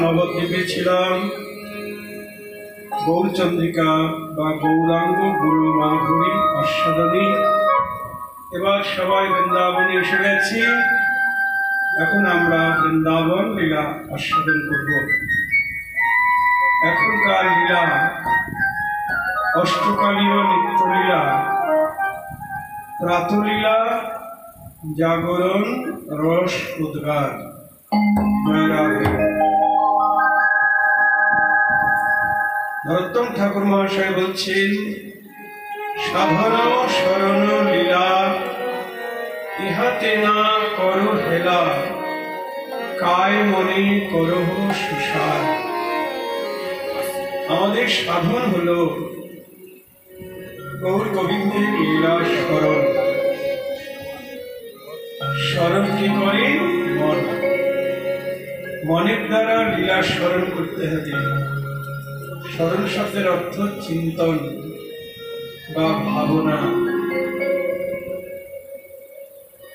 নবদ্বীপে ছিলাম গৌরচন্দ্রিকা বা গৌরাঙ্গ গুরু মাধুরী আস্বাদনী। এবার সবাই বৃন্দাবনে এসে গেছি। এখন আমরা বৃন্দাবন লীলা আস্বাদন করব। এখনকার লীলা অষ্টকালীয় নিত্যলীলা, প্রাতলীলা, জাগরণ, রস উদ্গার। নরোত্তম ঠাকুর মহাশয় বলছেন, সাধন শরণ লীলা ইহাতে না করো হেলা, কায় মনে করো সুসার। আমাদের সাধন হলো গৌর গোবিন্দের লীলা স্মরণ। স্মরণ কি করে? মন। মনের দ্বারা লীলা স্মরণ করতে হবে। স্মরণ শব্দের অর্থ চিন্তন বা ভাবনা।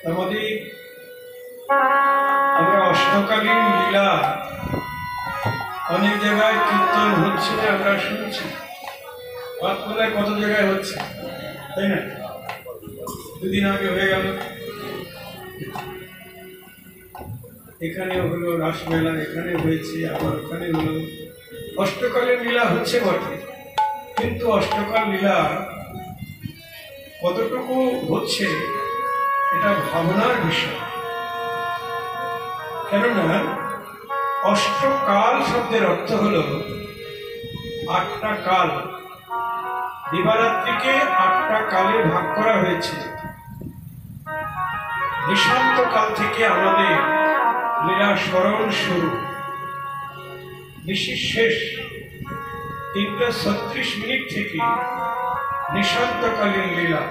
আমাদের আমরা অষ্টকালীন লীলা অনেক জায়গায় কীর্তন হচ্ছে, আমরা শুনছি। কত জায়গায় হচ্ছে, তাই না? দুদিন আগে হয়ে গেল, এখানেও হলো রাসমেলা, এখানে হয়েছে, আবার ওখানে হলো। অষ্টকালের লীলা হচ্ছে বটে, কিন্তু অষ্টকাল লীলা কতটুকু হচ্ছে এটা ভাবনার বিষয়। কেননা অষ্টকাল শব্দের অর্থ হল আটটা কাল। দিবারাত্রিকে আটটা কালে ভাগ করা হয়েছে। নিশান্ত কাল থেকে আমাদের লীলা স্মরণ শুরু, নিশির শেষ 3:36 থেকে নিশান্তকালীন লীলা।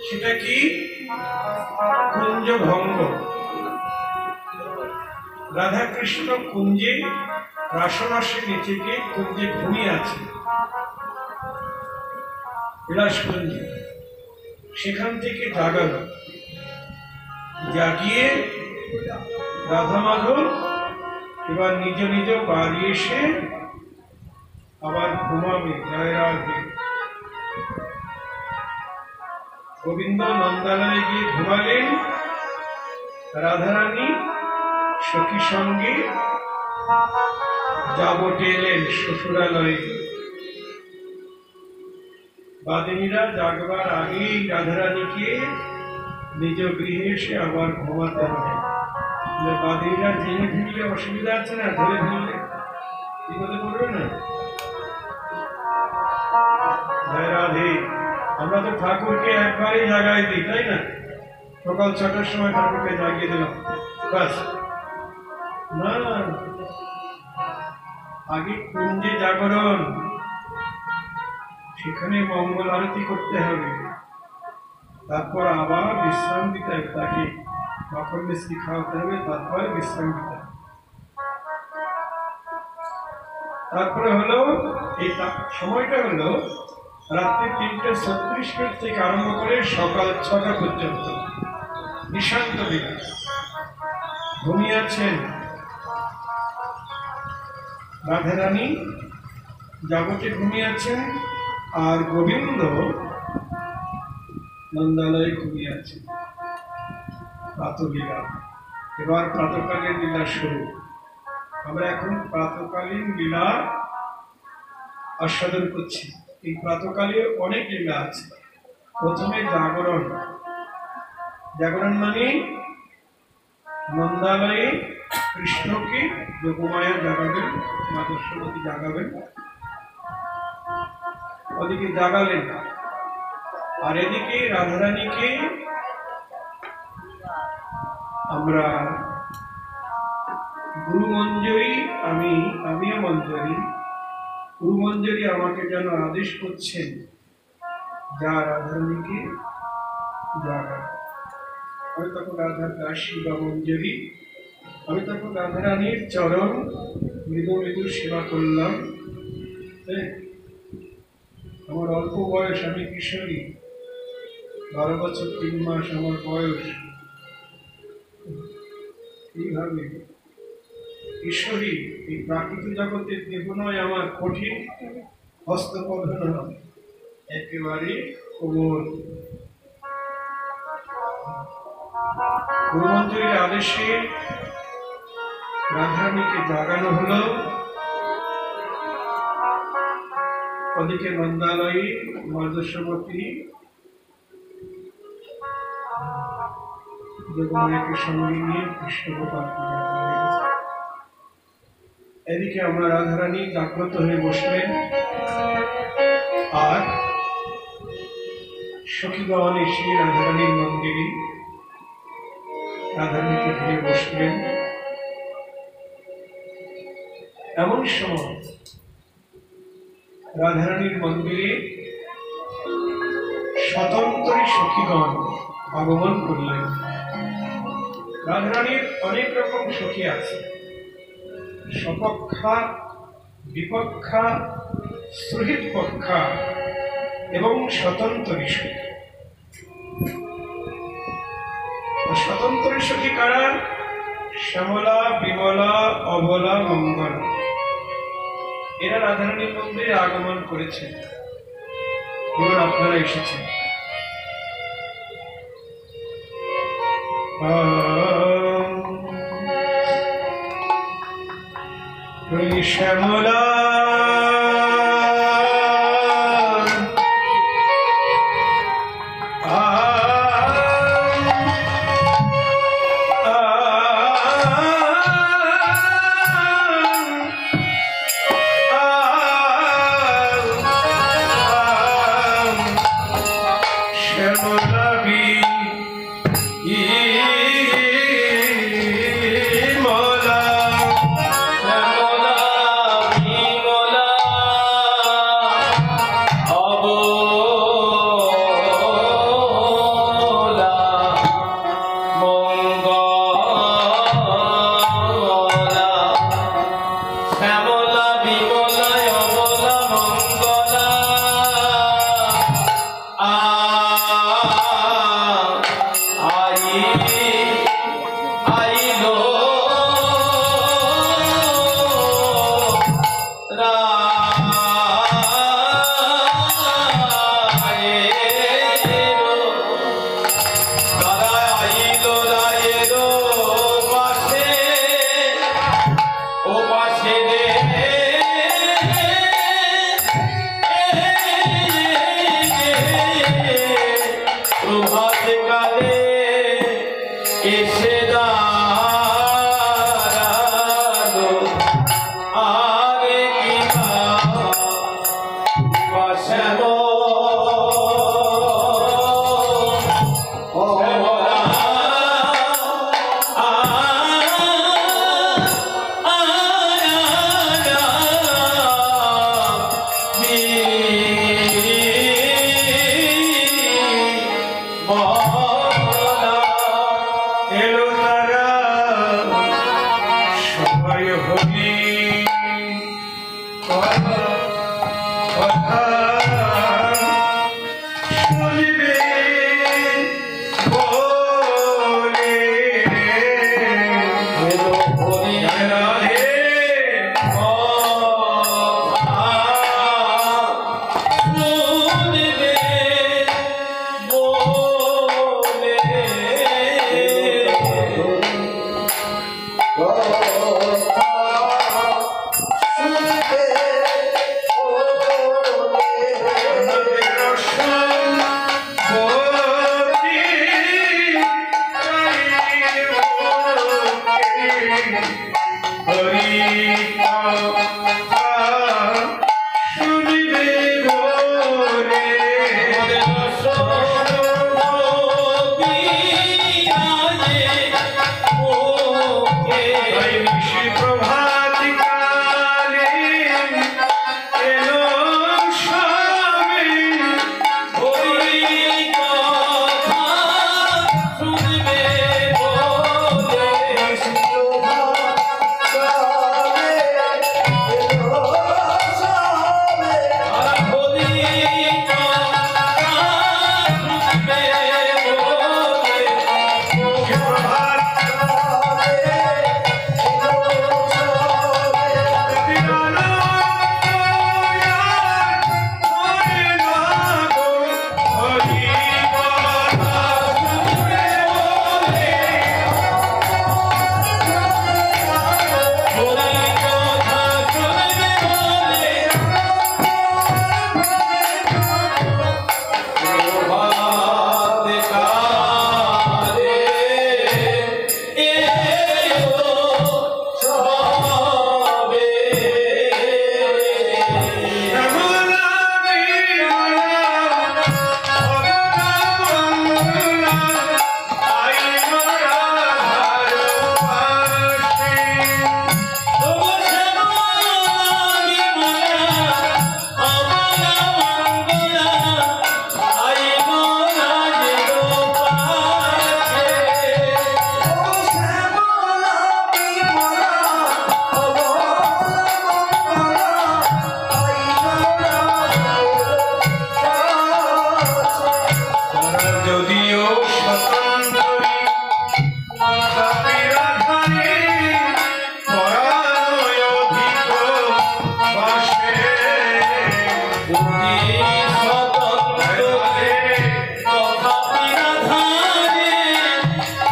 সেটা কি? কুঞ্জ ভঙ্গ। রাধা কৃষ্ণ কুঞ্জে রাসনাসে নিচে গিয়ে কুঞ্জে ঘুমিয়ে আছে, বিলাস কুঞ্জে। সেখান থেকে জাগালো, জাগিয়ে রাধা মাধব এবার নিজ নিজ বাড়ি এসে আবার ঘুমাবে। জয় রাধে। গোবিন্দ নন্দালয়ে গিয়ে ঘুমালেন, রাধারানী সখী সঙ্গে যাবটে এলেন শ্বশুরালয়ে। বাদিনীরা জাগবার আগেই রাধারানীকে নিজ গৃহে এসে আবার ঘুমাতে হবে। বাদিনীরা জেনে ফেললে অসুবিধা আছে না, ধরে ফেললে বিপদে পড়বে না। জয় রাধে। আমরা তো ঠাকুরকে একবারই জাগাই দিই, তাই না? সকাল 6টার সময় ঠাকুরকে জাগিয়ে দিলাম, ব্যাস না। আগে কুঞ্জে জাগরণ, সেখানে মঙ্গল আরতি করতে হবে, তারপর আবার বিশ্রাম দিতে হবে, তাকে মাখন মিষ্টি খাওয়াতে হবে, তারপরে বিশ্রাম দিতে হবে। তারপরে হলো এই সময়টা হলো রাত্রি 3:36 থেকে আরম্ভ করে সকাল 6টা পর্যন্ত নিশান্ত লীলা। ঘুমিয়ে আছেন রাধারানী, জাগটে ঘুমিয়ে আছেন, আর গোবিন্দ নন্দালয়ে ঘুমিয়ে আছেন। প্রাতঃলীলা। এবার প্রাতকালীন লীলা শুরু। আমরা এখন প্রাতকালীন লীলা আস্বাদন করছি। এই প্রাতকালে অনেক লীলা আছে। প্রথমে জাগরণ। জাগরণ মানে নন্দালয়ে কৃষ্ণকে যোগমায়া জাগাবেন, মাদর্শমতি জাগাবেন, ওদিকে জাগালেন। আর এদিকে রাধারানীকে আমরা গুরু মঞ্জরি, আমিও মঞ্জরি, গুরু মঞ্জরি আমাকে যেন আদেশ করছেন, যা রাধারানীকে জাগা। আমি তখন রাধার দাসী বা মঞ্জরি, আমি তখন রাধারানীর চরণ মৃদু মৃদু সেবা করলাম। আমার অল্প বয়স, আমি কিশোরী, 12 বছর 3 মাস আমার বয়স। এইভাবে ঈশ্বরী, এই প্রাকৃত জগতের দেহ নয় আমার, কঠিন হস্তপদ নয়, একেবারে কোমল। গুরুমন্ত্রীর আদেশে রাধারানীকে জাগানো হলো। ওদিকে নন্দালয়ে মাদর্শমতি যোগমায়াকে সঙ্গে নিয়ে কৃষ্ণ গোপাল পূজা করলেন। এদিকে আমরা রাধারানী জাগ্রত হয়ে বসলেন, আর সখীগণ এসে রাধারানীর মন্দিরে রাধারানীকে ঘিরে বসলেন। এমন সময় রাধারানীর মন্দিরে স্বতন্ত্রী সখীগণ আগমন করলেন। রাধারানীর অনেক রকম সখী আছে, সপক্ষা, বিপক্ষা, সুহৃদ পক্ষা এবং স্বতন্ত্রী সখী। স্বতন্ত্রী সখী কারা? শ্যামলা, বিমলা, অবলা, মঙ্গল। এরা রাধারানীর মন্দিরে আগমন করেছেন, এবার আপনারা এসেছেন। শ্যামলা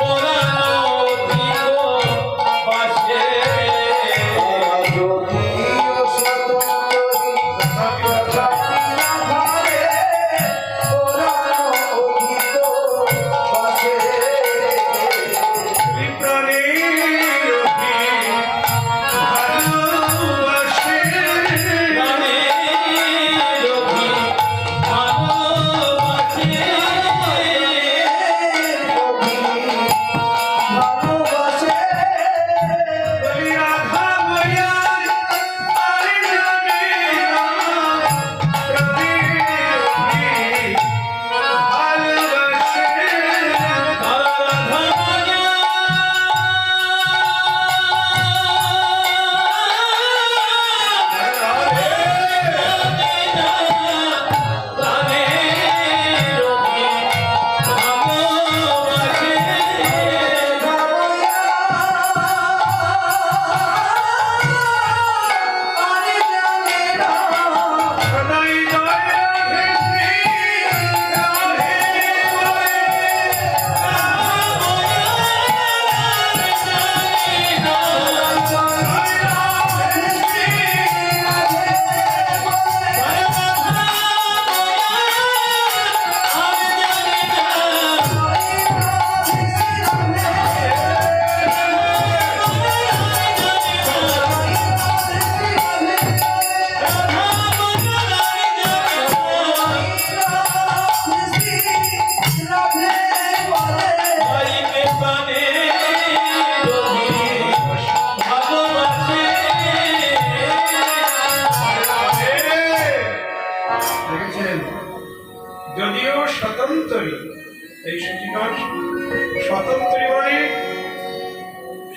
Ora স্বতন্ত্রী, এই সচিকার স্বতন্ত্রী মানে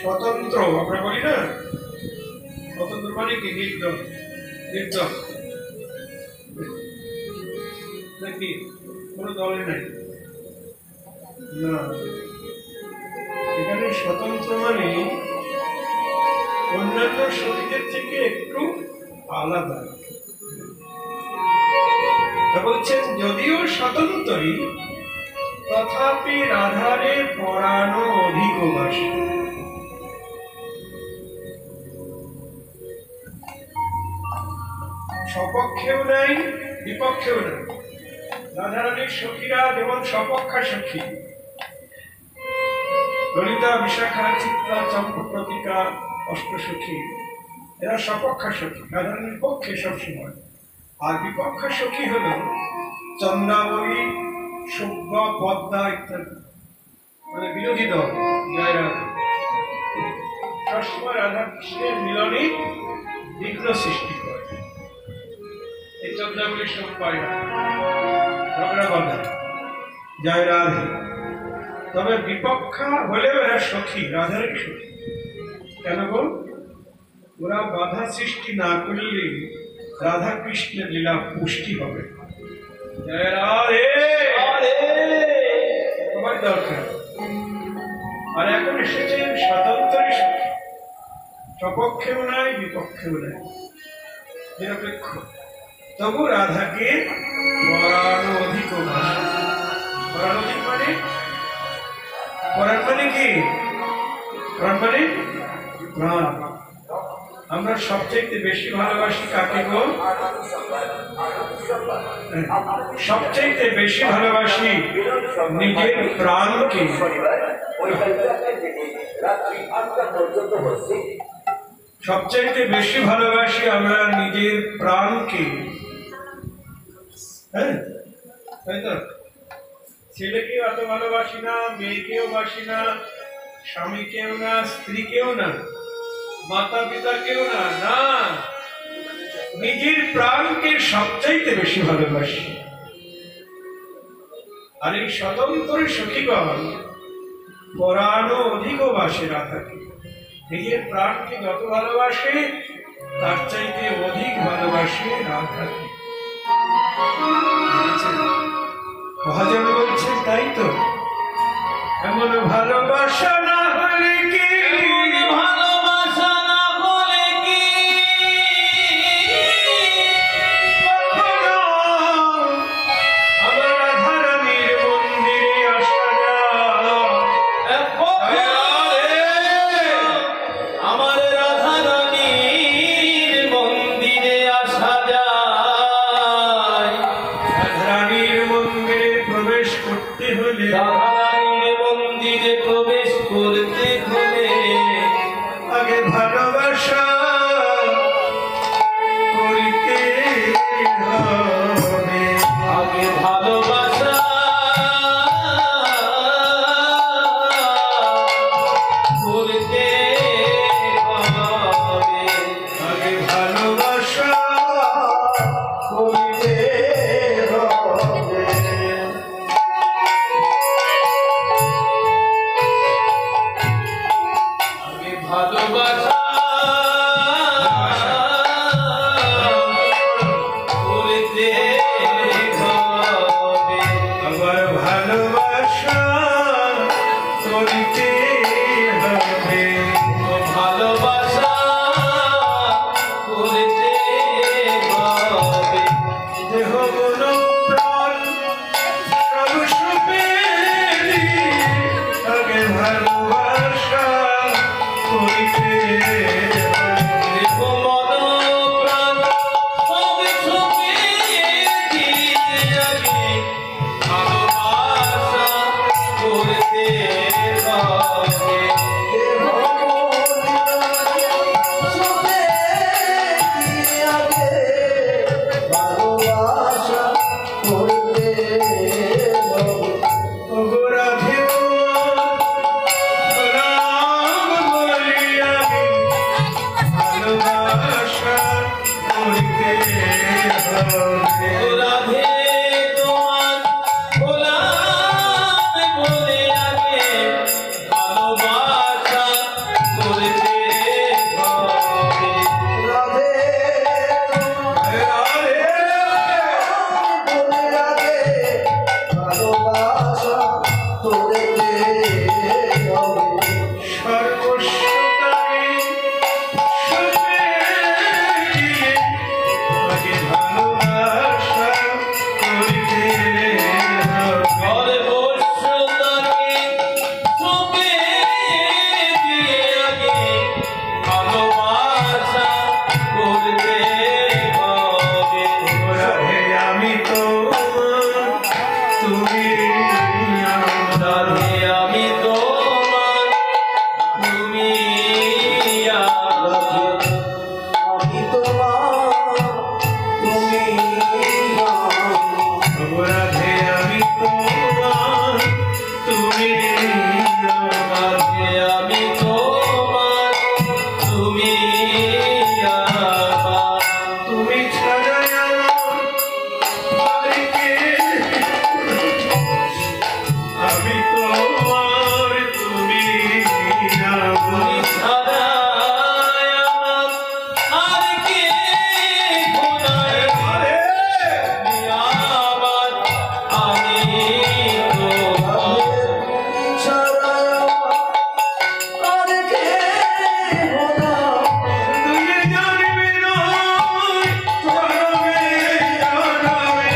স্বতন্ত্র, আমরা বলি না স্বতন্ত্র মানে কি নির্দল, নির্দল নাকি কোনো দলে নাই না, এখানে স্বতন্ত্র মানে অন্যান্য সতীদের থেকে একটু আলাদা। বলছেন যদিও স্বতন্ত্রী তথাপি রাধারে পরানো অধিক বাসী। সপক্ষেও নাই বিপক্ষেও নাই। রাধারানীর সখীরা যেমন সপক্ষা সখী, ললিতা বিশাখা চিত্রা চম্পপ্রতিকা অষ্টসখী, এরা সপক্ষা সখী, রাধারানীর পক্ষে সবসময়। আর বিপক্ষা সখী হল চন্দ্রাবলী, শুভ্রা, পদ্মা ইত্যাদি, মানে বিরোধী দল। জয় রাধা। সবসময় রাধা কৃষ্ণের মিলনে বিঘ্ন সৃষ্টি করে। এই চন্দ্রাবলীর সব পায় না, ঝগড়া বাঁধে। জয় রাধা। তবে বিপক্ষা হলেও এরা সখী, রাধারই সখী। কেন বল? ওরা বাধা সৃষ্টি না করলে রাধা কৃষ্ণের লীলা পুষ্টি হবে। জয় রাধে। তোমার দরকার। আর এখন এসেছেন স্বতন্ত্রী সখী, সপক্ষেও নাই বিপক্ষেও নাই, নিরপেক্ষ। তবু রাধাকে পরানো অধিক ভাষা। পরানো অধিক মানে পরাণ মানে কি? পরাণ মানে প্রাণ। আমরা সবচেয়ে বেশি ভালোবাসি কাকে গো? সবচেয়ে বেশি ভালোবাসি নিজের প্রাণকে। সবচেয়ে বেশি ভালোবাসি আমরা নিজের প্রাণকে। হ্যাঁ, তাই তো? ছেলেকেও এত ভালোবাসি না, মেয়েকেও বাসি না, স্বামীকেও না, স্ত্রীকেও না, মাতা পিতাকেও না, না, নিজের প্রাণকে সবচাইতে বেশি ভালোবাসি। আর এই স্বতন্ত্র সখীগণ পরানো অধিক বাসে রাধাকে। নিজের প্রাণকে যত ভালোবাসে তার চাইতে অধিক ভালোবাসে রাধাকে। মহাজন বলছেন তাই তো, এমন ভালোবাসা না হলে কি, ভালোবাসা না হলে কি কখনো আমার রাধারানীর মন্দিরে আসা যায়? আমার রাধারানীর মন্দিরে আসা যায়। রাধারানীর মন্দিরে প্রবেশ করতে হলে, রাধারানীর মন্দিরে প্রবেশ করতে হলে আগে ভালোবাসা করিতে হবে। আগে ভালোবাসা করতে হবে। আগে ভালোবাসা করিতে হবে। আগে ভালোবাসা করতে হবে। আবার ভালোবাসা করিতে হবে। ভালোবাসা করতে হবে। দেহ মন প্রাণ সব সুপেরি আগে ভালোবাসা করিতে হবে। দেহ মন প্রাণ সব সুপেরি আগে ভালোবাসা করতে হবে। দেহ রাধে আমি তোমার তুমি রাধে আমি তোমার তুমি রাধে আমি তোমার তুমি রাধে আমি তোমার তুমি তুমি ছাড়া আমার কে আমি তোমার তুমি তুমি ছাড়া আর কে খোদার আমার আমি তোমার তুমি ছাড়া আর কে খোদার তুমি জানবে না জানবে জানবে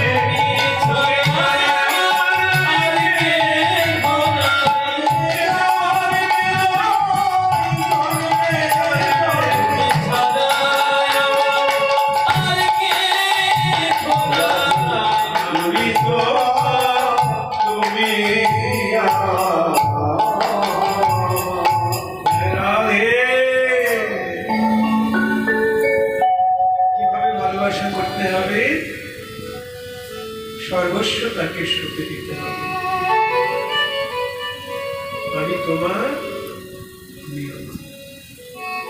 তুমি তো তুমি রাধে কিভাবে ভালোবাসা করতে হবে সর্বস্ব তাকে সুখে দিতে হবে আমি তোমার নিয়ম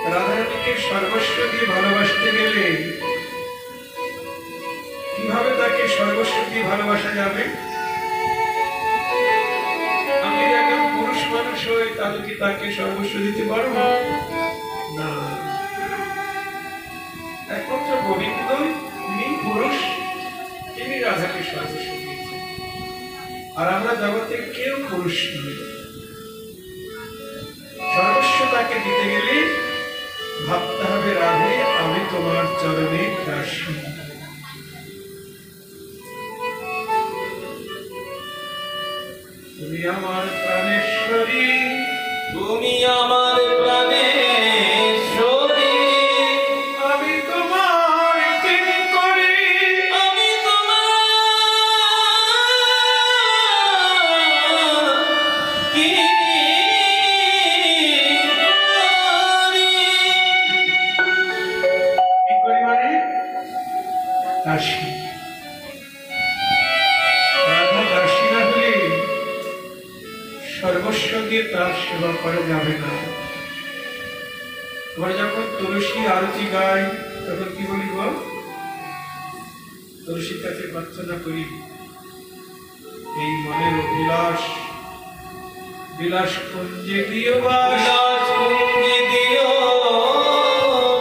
রাধারানীকে সর্বস্ব দিয়ে ভালোবাসতে গেলে কিভাবে তাকে সর্বস্ব দিয়ে ভালোবাসা যাবে আমি যদি একজন পুরুষ মানুষ হই তাহলে কি তাকে সর্বস্ব দিতে পারবো না একমাত্র গোবিন্দই তিনি পুরুষ তিনি রাধাকে সর্বস্ব দিয়েছেন আর আমরা জগতে কেউ পুরুষ নই সর্বস্ব তাকে দিতে গেলে ভাবতে হবে রাধে আমি তোমার চরণে দাসী তুমি আমার প্রাণেশ্বরী তুমি আমার প্রাণেশ্বরী আমি তোমার কিঙ্করী আমি তোমার কি কিঙ্করী মানে দাসী রাধা দাসী না হলে সর্বস্ব দিয়ে তার সেবা করা যাবে না আমরা যখন তুলসী আরতি গাই তখন কি বলি বল তুলসীর কাছে প্রার্থনা করি এই মনের অভিলাষ বিলাস কুঞ্জে দিও বাস বিলাস কুঞ্জে দিও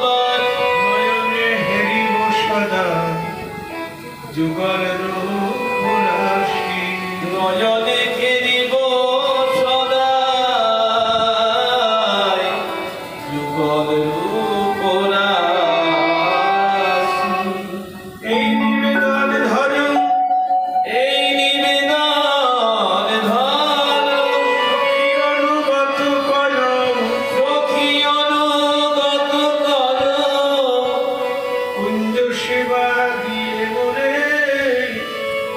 বাস নয়নে হেরিব সদা যুগল রূপ রাশি নয়নে ঘেরিব সদাই যুগল রূপ রাশি। এই নিবেদন ধরো এই নিবেদন ধরো সখী অনুগত করো সখী অনুগত করো কুঞ্জ সেবা দিয়ে মনে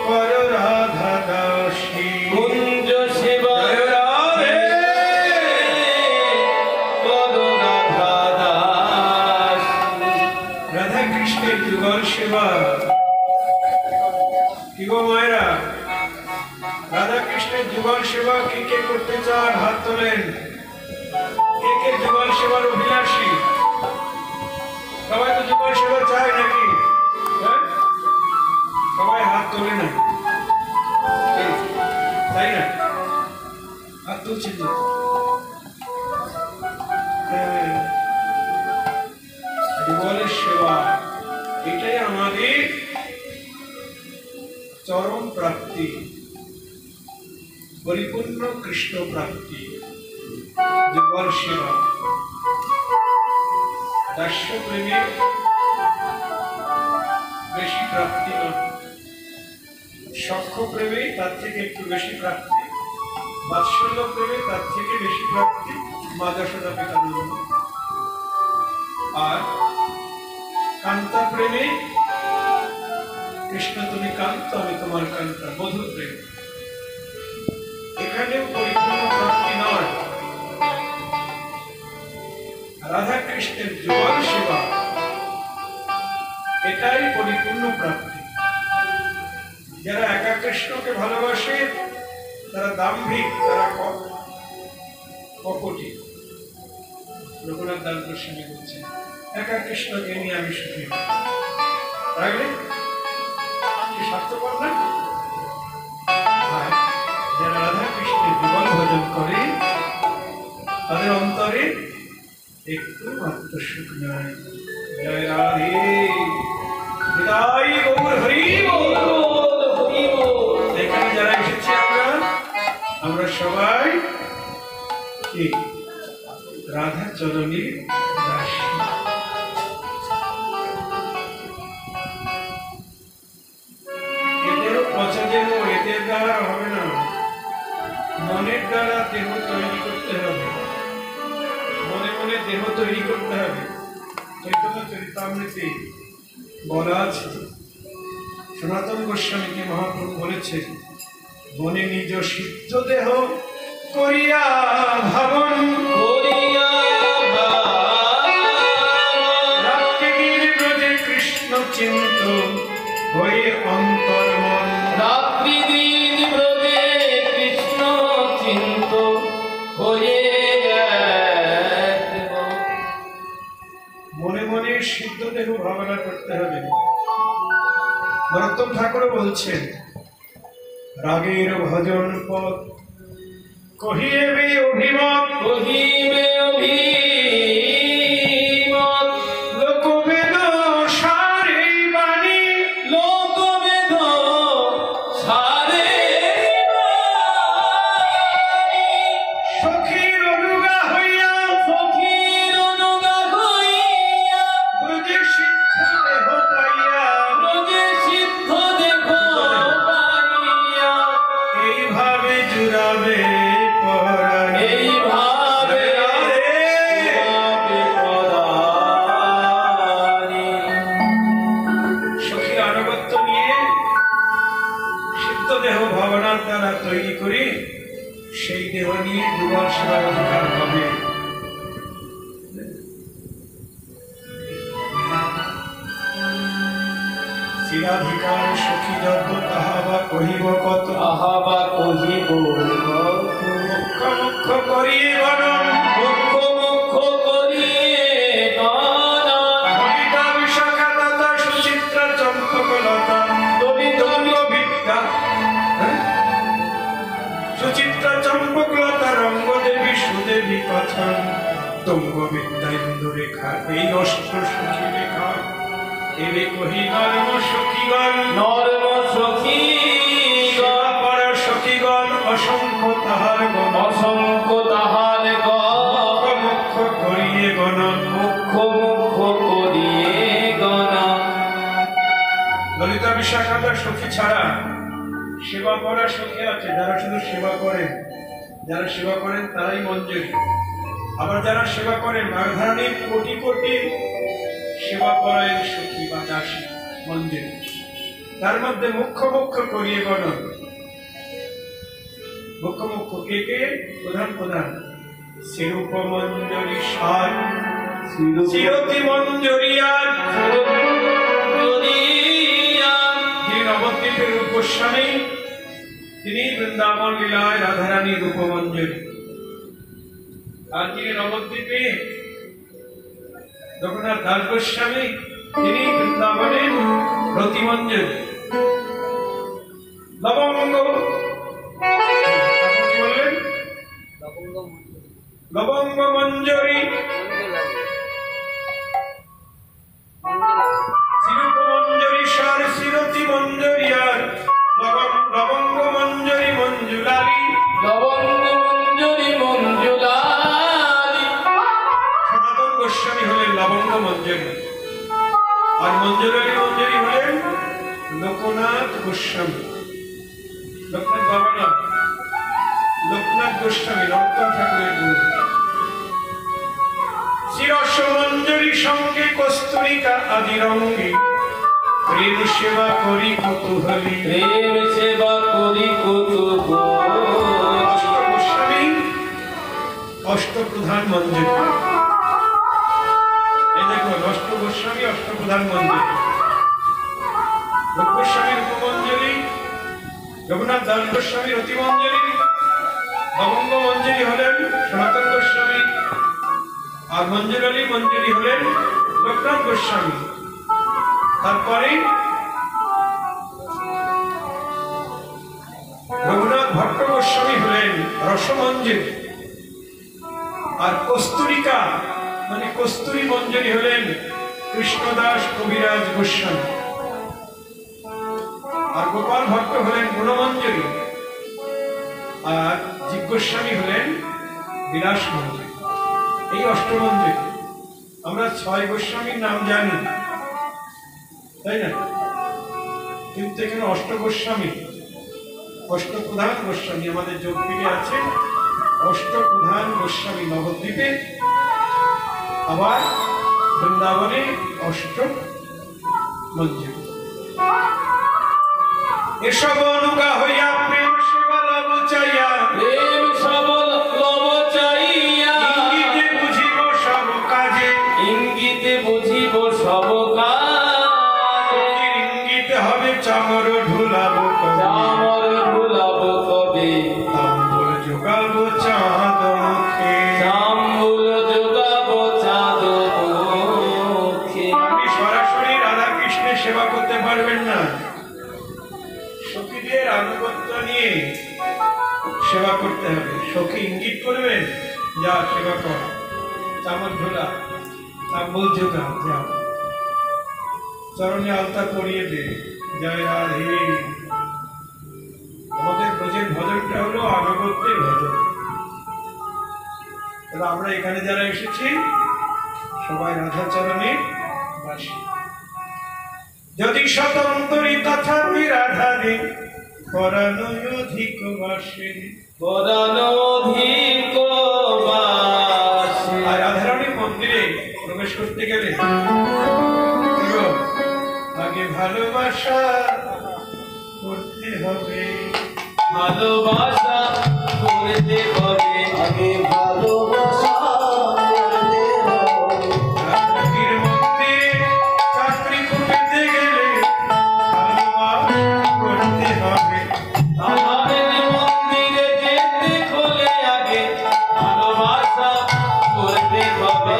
করো রাধা দাসী কুঞ্জ সেবা করো রাধা দাস। রাধা কৃষ্ণের যুগল সেবা কি গো মায়েরা রাধা কৃষ্ণের যুগল সেবা কে কে করতে চান হাত তোলেন কে কে যুগল সেবার অভিলাষী সবাই তো যুগল সেবা চায় নাকি হ্যাঁ? সবাই হাত তোলে না এই, তাই না হাত তুলছেন না তো? হ্যাঁ। যুগলের সেবা এটাই আমাদের চরম প্রাপ্তি পরিপূর্ণ কৃষ্ণ প্রাপ্তি যুগল সেবা দাস্য প্রেমে বেশি প্রাপ্তি নয় সখ্য প্রেমে তার থেকে একটু বেশি প্রাপ্তি বাৎসল্য প্রেমে তার থেকে বেশি প্রাপ্তি মা যশোদা পিতানন্দ আর কান্তা প্রেমে কৃষ্ণ তুমি কান্ত আমি তোমার কান্তা মধুর প্রেম সেখানেও পরিপূর্ণ প্রাপ্তি নয়। রাধা কৃষ্ণের যুগল সেবা এটাই পরিপূর্ণ প্রাপ্তি। যারা একা কৃষ্ণকে ভালোবাসে তারা দাম্ভিক, তারা কপটি। রঘুনাথ দাস গোস্বামী বলছেন একা কৃষ্ণকে নিয়ে আমি সুখী রাখলে কি স্বার্থপর না? যারা রাধা কৃষ্ণের যুগল ভজন করে তাদের অন্তরে একটু মাত্র সুখ নয়। জয় রাধে বিদায় গৌর হরি বল, হরি বল। এখানে যারা এসেছি আমরা সবাই কি রাধা চরণীর দাসী। এদেরও পচা দেহ এদের দ্বারা হবে না, মনের দ্বারা দেহ তৈরি করতে হবে, মনে মনে দেহ তৈরি করতে হবে। চৈতন্য চরিতামৃতে বলা আছে, সনাতন গোস্বামীকে মহাপ্রভু বলেছেন মনে নিজ সিদ্ধ দেহ করিয়া ভাবন, করিয়া রাত্রির ব্রজে কৃষ্ণ চিন্ত হয়ে অন্তর্মন, রাত্রি দিন ব্রজে কৃষ্ণ চিন্ত হয়ে মনে মনে সিদ্ধ দেহ ভাবনা করতে হবে। নরোত্তম ঠাকুর বলছেন রাগের ভজন পথ কহিবে অভিমত, কহিবে অভিমত, লোকবেদ সারে বাণী, লোকবেদ সারে বাণী, সখীর অনুগা হইয়া, সখীর অনুগা হইয়া, ব্রজে সিদ্ধ দেহ পাইয়া, ব্রজে সিদ্ধ দেহ পাইয়া, এইভাবে জুড়াবে পরাণ, এইভাবে পরাণে। সখীর আনুগত্য নিয়ে সিদ্ধ দেহ ভাবনার দ্বারা তৈরি করে সেই দেহ নিয়ে যুগল সেবার অধিকার হবে। শিরাধিকার সখী যত তাহা বা কহিব কত, আহা বা কহিব মুখ্য মুখ্য করিয়ে গণন, মুখ্য মুখ্য করিয়ে গানা, ললিতা বিশাখা লতা সুচিত্রা চম্পকলতা, তঙ্গ বিদ্যা, সুচিত্রা চম্পকলতা রঙ্গদেবী সুদেবী কথন, তঙ্গ বিদ্যা ইন্দু রেখা, এই অষ্ট সখী রেখা এবে কহি নর্ম সখীগণ, নর্ম সখীগণ, পর সখীগণ অসংখ্য তাহার গণ, অসংখ্য তাহার গণ, মুখ্য করিয়ে গণন, মুখ্য মুখ্য করিয়ে গণা। ললিতা বিশাখাদার সখী ছাড়া সেবা করা সখী আছে যারা শুধু সেবা করেন, যারা সেবা করেন তারাই মঞ্জুরি। আবার যারা সেবা করেন নাগধারণীর কোটি কোটি সেবা করেন সখী বা দাসী মঞ্জুরি। তার মধ্যে মুখ্য মুখ্য করিয়ে গণন, মুখ্য মুখ্য কে কে? প্রধান প্রধান শিরূপ মঞ্জরি সার, চিরতি মঞ্জরিয়ার, যিনি নবদ্বীপের রূপ গোস্বামী, তিনি বৃন্দাবন লীলায় রাধারানী রূপমঞ্জরি। আর যিনি নবদ্বীপে রঘুনাথ দাস গোস্বামী, তিনি বৃন্দাবনের রতিমঞ্জরি। লবঙ্গ কি বললেন? লবঙ্গ মঞ্জরি, শিরূপ মঞ্জরি সার, শিরতি মঞ্জরিয়ার, লবঙ্গ মঞ্জরি মঞ্জুলারি, লবঙ্গ মঞ্জরি মঞ্জুলারি। সনাতন গোস্বামী হলেন লবঙ্গ মঞ্জরি, আর মঞ্জুলারি মঞ্জরি হলেন লোকনাথ গোস্বামী। লোকনাথ বাবা না, লোকনাথ গোস্বামী নরোত্তম ঠাকুরের গুরু। শিরস মঞ্জরি সঙ্গে কস্তুরিকা আদি রঙ্গে, প্রেম সেবা করি কুতুহলী, প্রেম সেবা করি কুতুহলী। অষ্টপ্রধান মঞ্জুরি। এই দেখো অষ্ট গোস্বামী অষ্টপ্রধান মঞ্জুরি, রূপ গোস্বামীর উপমঞ্জুরি, রঘুনাথ দাস গোস্বামীর অতিমঞ্জুরি, অবঙ্গ মঞ্জুরি হলেন সনাতন গোস্বামী, আর মঞ্জুরালী মঞ্জুরি হলেন লোকনাথ গোস্বামী। তারপরে রঘুনাথ ভট্ট গোস্বামী হলেন রসমঞ্জুরি, আর কস্তুরিকা মানে কস্তুরী মঞ্জুরি হলেন কৃষ্ণদাস কবিরাজ গোস্বামী, আর গোপাল ভট্ট হলেন গুণমঞ্জুরি, আর জীব গোস্বামী হলেন বিলাস মঞ্জুরি। এই অষ্টমঞ্জুরি। আমরা 6 গোস্বামীর নাম জানি, তাই না? কিন্তু এখানে অষ্ট গোস্বামী, অষ্টপ্রধান গোস্বামী আমাদের যোগপীঠে আছেন। অষ্টপ্রধান গোস্বামী নবদ্বীপে, আবার বৃন্দাবনে অষ্ট মঞ্জুরি। এসব অনুগা হইয়া প্রেম সেবা লাভ চাইয়া, প্রেম সবল লব চাইয়া, ইঙ্গিতে বুঝিব সব কাজে, ইঙ্গিতে বুঝিব সব কাজে, ইঙ্গিতে হবে চামর ঢুলাব কবে, চামর ঢুলাব কবে, তাম্বুল যোগাব চাঁদ মুখে। চাম্বুল যোগাব চাঁদ মুখে। আপনি সরাসরি রাধা কৃষ্ণের সেবা করতে পারবেন না, সখীদের আনুগত্য নিয়ে সেবা করতে হবে। সখী ইঙ্গিত করবেন, যা সেবা কর, চামচ ঝোলা, তাম্বুল যোগা, যা চরণে আলতা পরিয়ে দে, জয় রাধে। আমাদের ব্রজের ভজনটা হলো আনুগত্যের ভজন। তবে আমরা এখানে যারা এসেছি সবাই রাধা চরণে বাসী। যদি শতন্তরী তথাপি রাধারে পরাণয় অধিক বাসে, পরানধিক বাসে। আর রাধারানীর মন্দিরে প্রবেশ করতে গেলে আগে ভালোবাসা করতে হবে, ভালোবাসা করতে হবে, আগে ভালোবাসা করতে হবে। রাধারানীর মন্দিরে চাকরি করতে গেলে ভালোবাসা করতে হবে, রাধার মন্দিরে যেতে হলে আগে ভালোবাসা করতে হবে।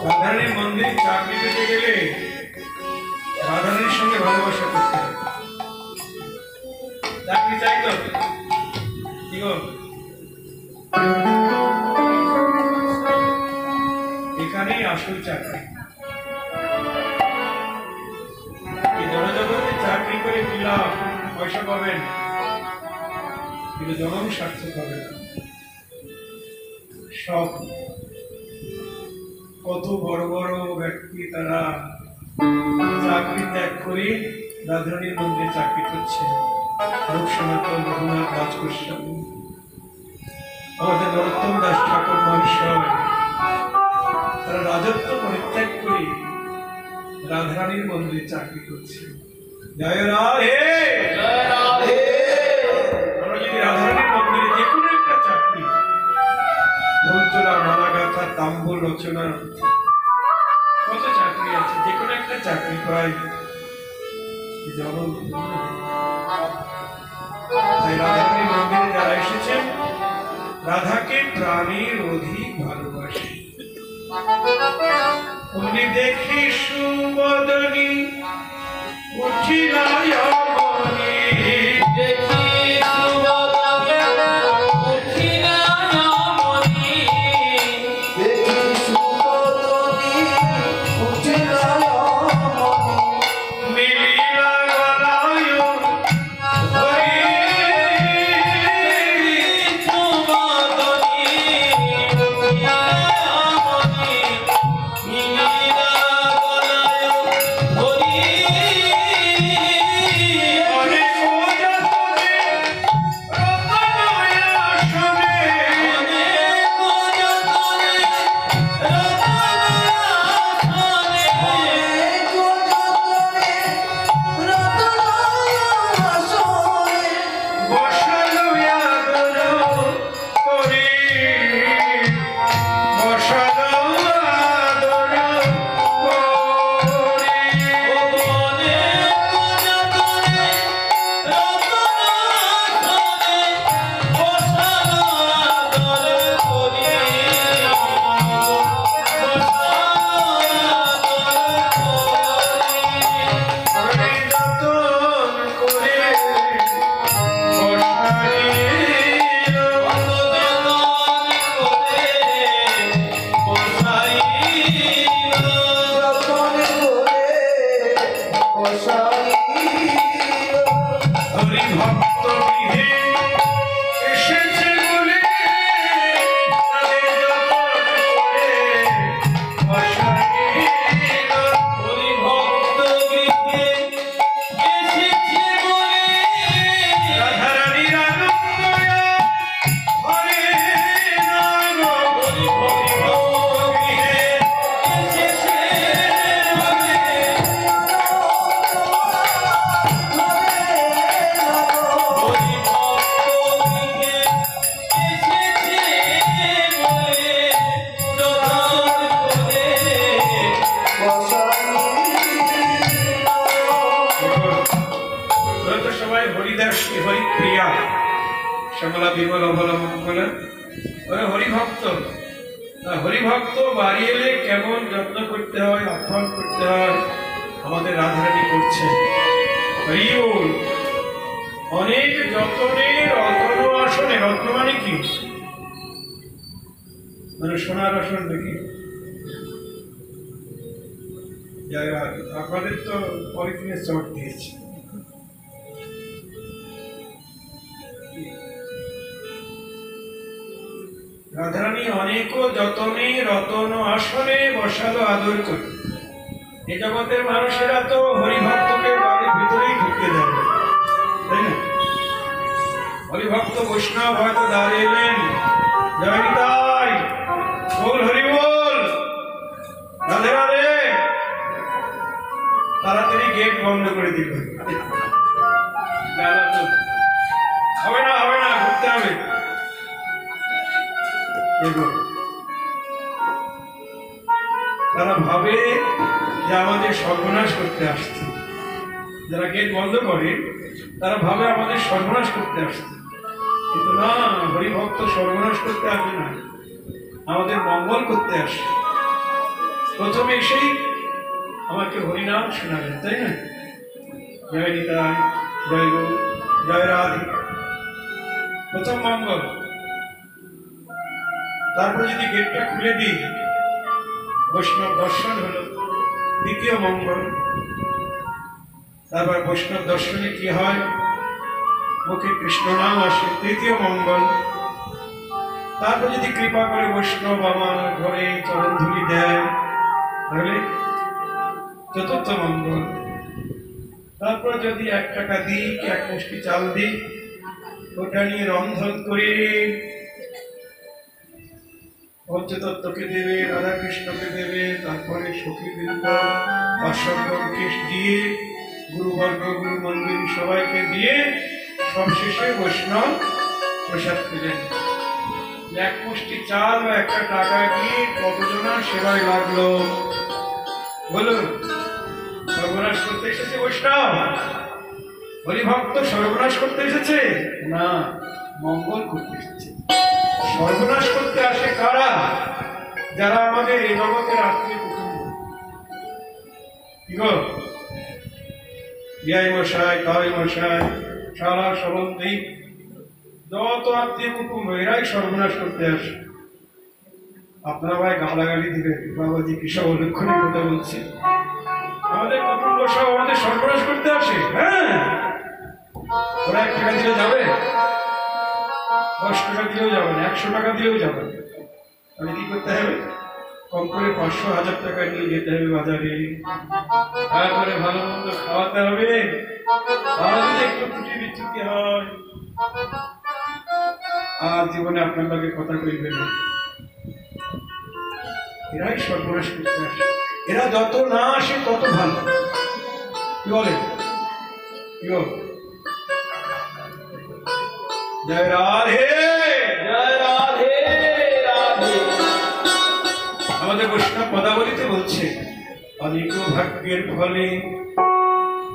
রাধারানীর মন্দিরে চাকরি পেতে গেলে রাধারানীর সঙ্গে ভালোবাসা করতে হবে। চাকরি চাই তো কি গো? এখানেই আসল চাকরি। এই জনজগতে চাকরি করে কি লাভ? পয়সা পাবেন কিন্তু জনম সার্থক হবে না। সব কত বড় বড় ব্যক্তি তারা চাকরি ত্যাগ করে রাধারানীর মন্দিরে চাকরি করছে। লোক সনাতন রঘুনাথ দাস গোস্বামী, আমাদের নরোত্তম দাস ঠাকুর মহাশয়, তারা রাজত্ব পরিত্যাগ করে রাধারানীর মন্দিরে চাকরি করছে। জয় রাধে। জয় রাধে। আমরা যদি রাধারানীর মন্দিরে যে কোনো একটা চাকরি, ঢোলচোলা, মালা গাথা, তাম্বুল রচনা, কত চাকরি আছে, যে কোনো একটা চাকরি পাই, তাই রাধারানীর মন্দিরে যারা এসেছেন রাধাকে প্রাণীর অধিক ভালোবাসে। উনি দেখি সুবদনী উঠিলায় মনে, দেখি সুবদনে উঠিলায় মনে, দেখি সুবদনে উঠিলায় মনে, মিলিলা গলায় হরি, সুবদনে উঠিলায় মনে, মিলিলা গলায় হরি। হরি ভক্ত গৃহে এসেছে বলে তাদের যতন করে বসাইল। হরি ভক্ত গৃহে এসেছে বলে রাধারানীর আনন্দে হরে নাম। হরি ভক্ত গৃহে এসেছে বলে হরি ভক্ত গৃহে এসেছে বলে প্রদান করে তো সবাই হরিদাস হরিপ্রিয়া শ্যামলা বিমল অবলম্বন ওরা হরিভক্ত। হরিভক্ত বাড়ি এলে কেমন যত্ন করতে হয়, আহ্বান করতে হয়, আমাদের রাধারানী করছে। হরি বল। অনেক যত্নে রত্ন আসনে, রত্ন মানে কি? মানে সোনার আসন নাকি? আপনাদের তো পলিথিনের চট দিয়েছে। রাধারানী অনেক যতনে রতন আসনে বসালো আদর করে। এ জগতের মানুষেরা তো হরিভক্তকে বাড়ির ভিতরেই ঢুকতে দেয়, তাই না? হরিভক্ত বৈষ্ণব হয়তো দাঁড়িয়েলেন, জয় নিতাই, বল হরি বল, রাধে রাধে, তাড়াতাড়ি গেট বন্ধ করে দিল। হবে না, হবে না, ঘুরতে হবে। তারা ভাবে যে আমাদের সর্বনাশ করতে আসছে। যারা গেট বন্ধ করে তারা ভাবে আমাদের সর্বনাশ করতে আসছে, কিন্তু না, হরিভক্ত সর্বনাশ করতে আসে না, আমাদের মঙ্গল করতে আসে। প্রথমে এসেই আমাকে হরিনাম শোনাবেন, তাই না? জয় নিতাই, জয় গো, জয় রাধে, প্রথম মঙ্গল। তারপর যদি গেটটা খুলে দিই, বৈষ্ণব দর্শন হলো দ্বিতীয় মঙ্গল। তারপর বৈষ্ণব দর্শনে কি হয়? মুখে কৃষ্ণ নাম আসে, তৃতীয় মঙ্গল। তারপর যদি কৃপা করে বৈষ্ণব আমার ঘরে চরণ ধুলি দেয়, তাহলে চতুর্থ মঙ্গল। তারপর যদি 1 টাকা দিই, 1 মুষ্টি চাল দিই, ওটা নিয়ে রন্ধন করে পঞ্চতত্ত্বকে দেবে, রাধা কৃষ্ণকে দেবে, তারপরে সখীবৃন্দ পার্শ্ববর্গকে দিয়ে, গুরুবর্গ, গুরু মন্দির সবাইকে দিয়ে সবশেষে বৈষ্ণব প্রসাদ পেলেন। 1 মুষ্টি চাল বা 1 টাকা দিয়ে কতজনা সেবায় লাগলো বলুন? সর্বনাশ করতে এসেছে বৈষ্ণব? হরিভক্ত সর্বনাশ করতে এসেছে না, মঙ্গল করতে এসেছে। সর্বনাশ করতে আসে কারা? যারা আমাদের এই জগতের আত্মীয় কুটুম্ব। কি গো, বিয়াই মশাই, তাই মশাই, সারা সম্বন্ধী যত আত্মীয় কুটুম্ব, এরাই সর্বনাশ করতে আসে। আপনারা ভাই গালাগালি দিবেন, বাবাজি কি সব অলক্ষণের কথা বলছে। আমাদের কুটুম্ব সব আমাদের সর্বনাশ করতে আসে। হ্যাঁ, ওরা 1 টাকা দিলে যাবে, 10 টাকা দিলেও যাবে না, 100 টাকা দিলেও যাবে না। তাহলে কি করতে হবে? কম করে 500-1000 টাকা নিয়ে যেতে হবে বাজারে, তারপরে ভালো মন্দ খাওয়াতে হবে। তাহলে যদি একটু ত্রুটি বিচ্যুতি হয়, আর জীবনে আপনার লগে কথা কইবে না। এরাই সর্বনাশ করতে আসে। এরা যত না আসে তত ভালো। কি বলে? কি বল? জয় রাধে, জয় রাধে রাধে। আমাদের বৈষ্ণব পদাবলিতে বলছে, অনেক ভাগ্যের ফলে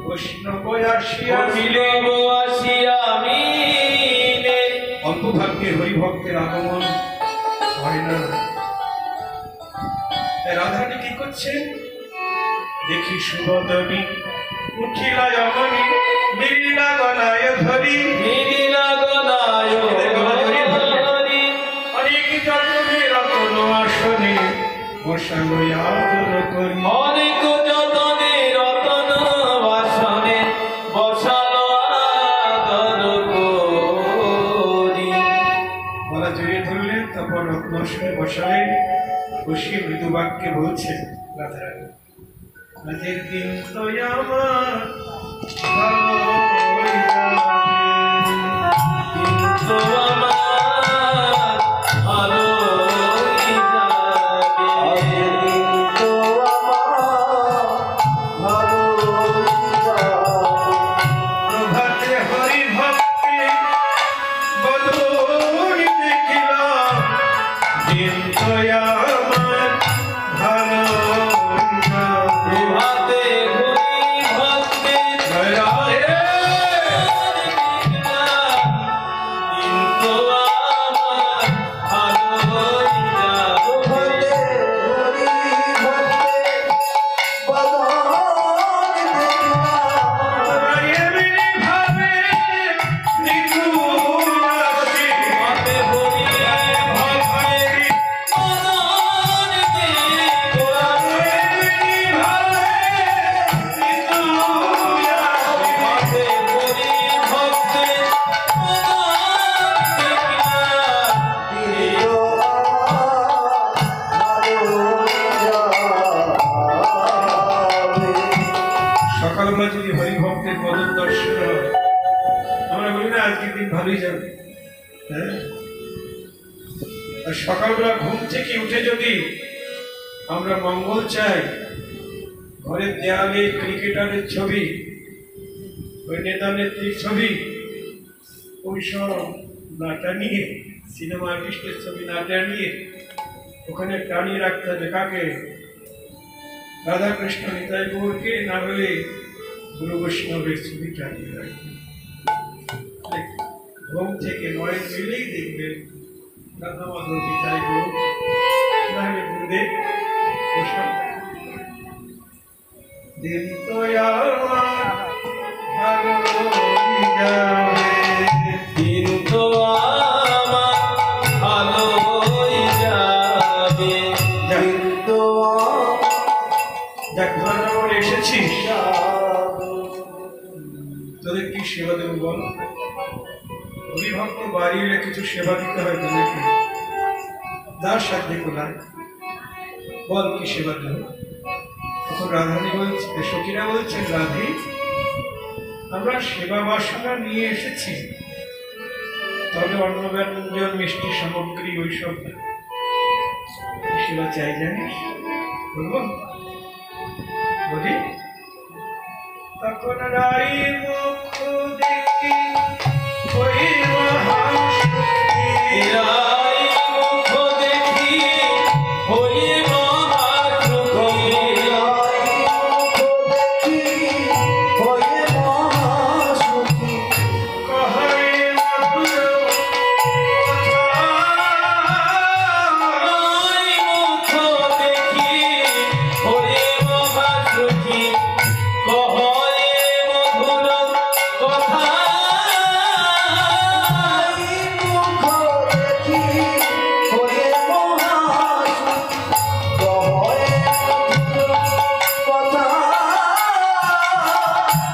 বৈষ্ণব আসিয়া মিলে, আসিয়া মিলে। অল্প ভাগ্যে হরিভক্তের আগমন হয় না। রাধারানী কি করছে? দেখি শুভদমী উঠিলা যমনী, মিলিলা গলায় ধরি, মিলিলা গলায় ধরি। অনেক যত্নে রতন আসনে বসালো আদর করি। অনেক যতনে রতন বাক্যে বলছে রাধারানী, আজের দিন তো আমার ভালোই যাবে। কিন্তু আমার ভালোই যাবে। প্রভাতে হরি ভক্তি বদন দেখিলাম, দিন তো আমার ভালোই যাবে। প্রভাতে হরি ভক্তি রাধে কিন্তু আমার ভালোই যাবে। এমনি ভাবে নিখুঁত আসি, প্রভাতে হরি ভক্তি মনন দেওয়া। এমনি ভাবে নিখুঁত আসি। প্রভাতে হরি ভক্তি মনন দেওয়া। সকালবেলা যদি হরিভক্তের পদক দর্শন হয়, আমরা বলি না আজকের দিন ভালোই যাবে, হ্যাঁ? আর সকালবেলা ঘুম থেকে উঠে যদি আমরা মঙ্গল চাই, ঘরের দেয়ালে ক্রিকেটারের ছবি, ওই নেতা নেত্রীর ছবি, ওই সব না টানিয়ে, সিনেমা আর্টিস্টের ছবি না টানিয়ে ওখানে টানিয়ে রাখতে হবে কাকে? রাধা কৃষ্ণ নিতাই গৌরকে, না হলে গুরু বৈষ্ণবের ছবি টানিয়ে রাখবে। ঘুম থেকে নয় মিলেই দেখবেন রাধা মাধব নিতাই গৌর, না হলে গুরুদেব বৈষ্ণব। দিন তো আমার ভালোই যাবে। কিন্তু আমার ভালোই যাবে। দেখ ধর আমরা এসেছিস, তোদের কি সেবা দেবো বল? অভিভক্ত বাড়ি এলে কিছু সেবা দিতে হয় তোদেরকে, দার সাথে কোলায় বল কি সেবা দেবো? তখন রাধানী বলছে, সখীরা বলছেন, রাধে আমরা সেবা বাসনা নিয়ে এসেছি, তবে অন্ন ব্যঞ্জন মিষ্টি সামগ্রী ওইসব না। কি সেবা চাই জানিস? বলবো বলি, তখন রায়ের মুখ দেখি ওই মহাসুখী, রাই মুখ দেখি হই মহাসুখী। কহে মধুর কথা, রাই মুখ দেখি হই মহাসুখী। কহে মধুর কথা।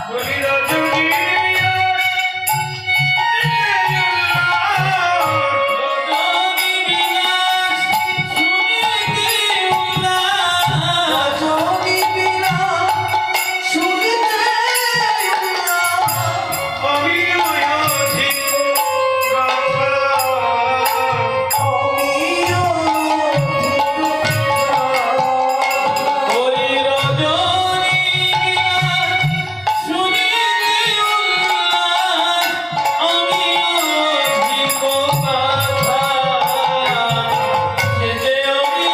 বলি রজনী রজনী বিলাস শুনিতে উল্লাস। আমি অধিক কথা, ওই রজনী বিলাস শুনিতে উল্লাস। আমি অধিক কথা, সে যে আমি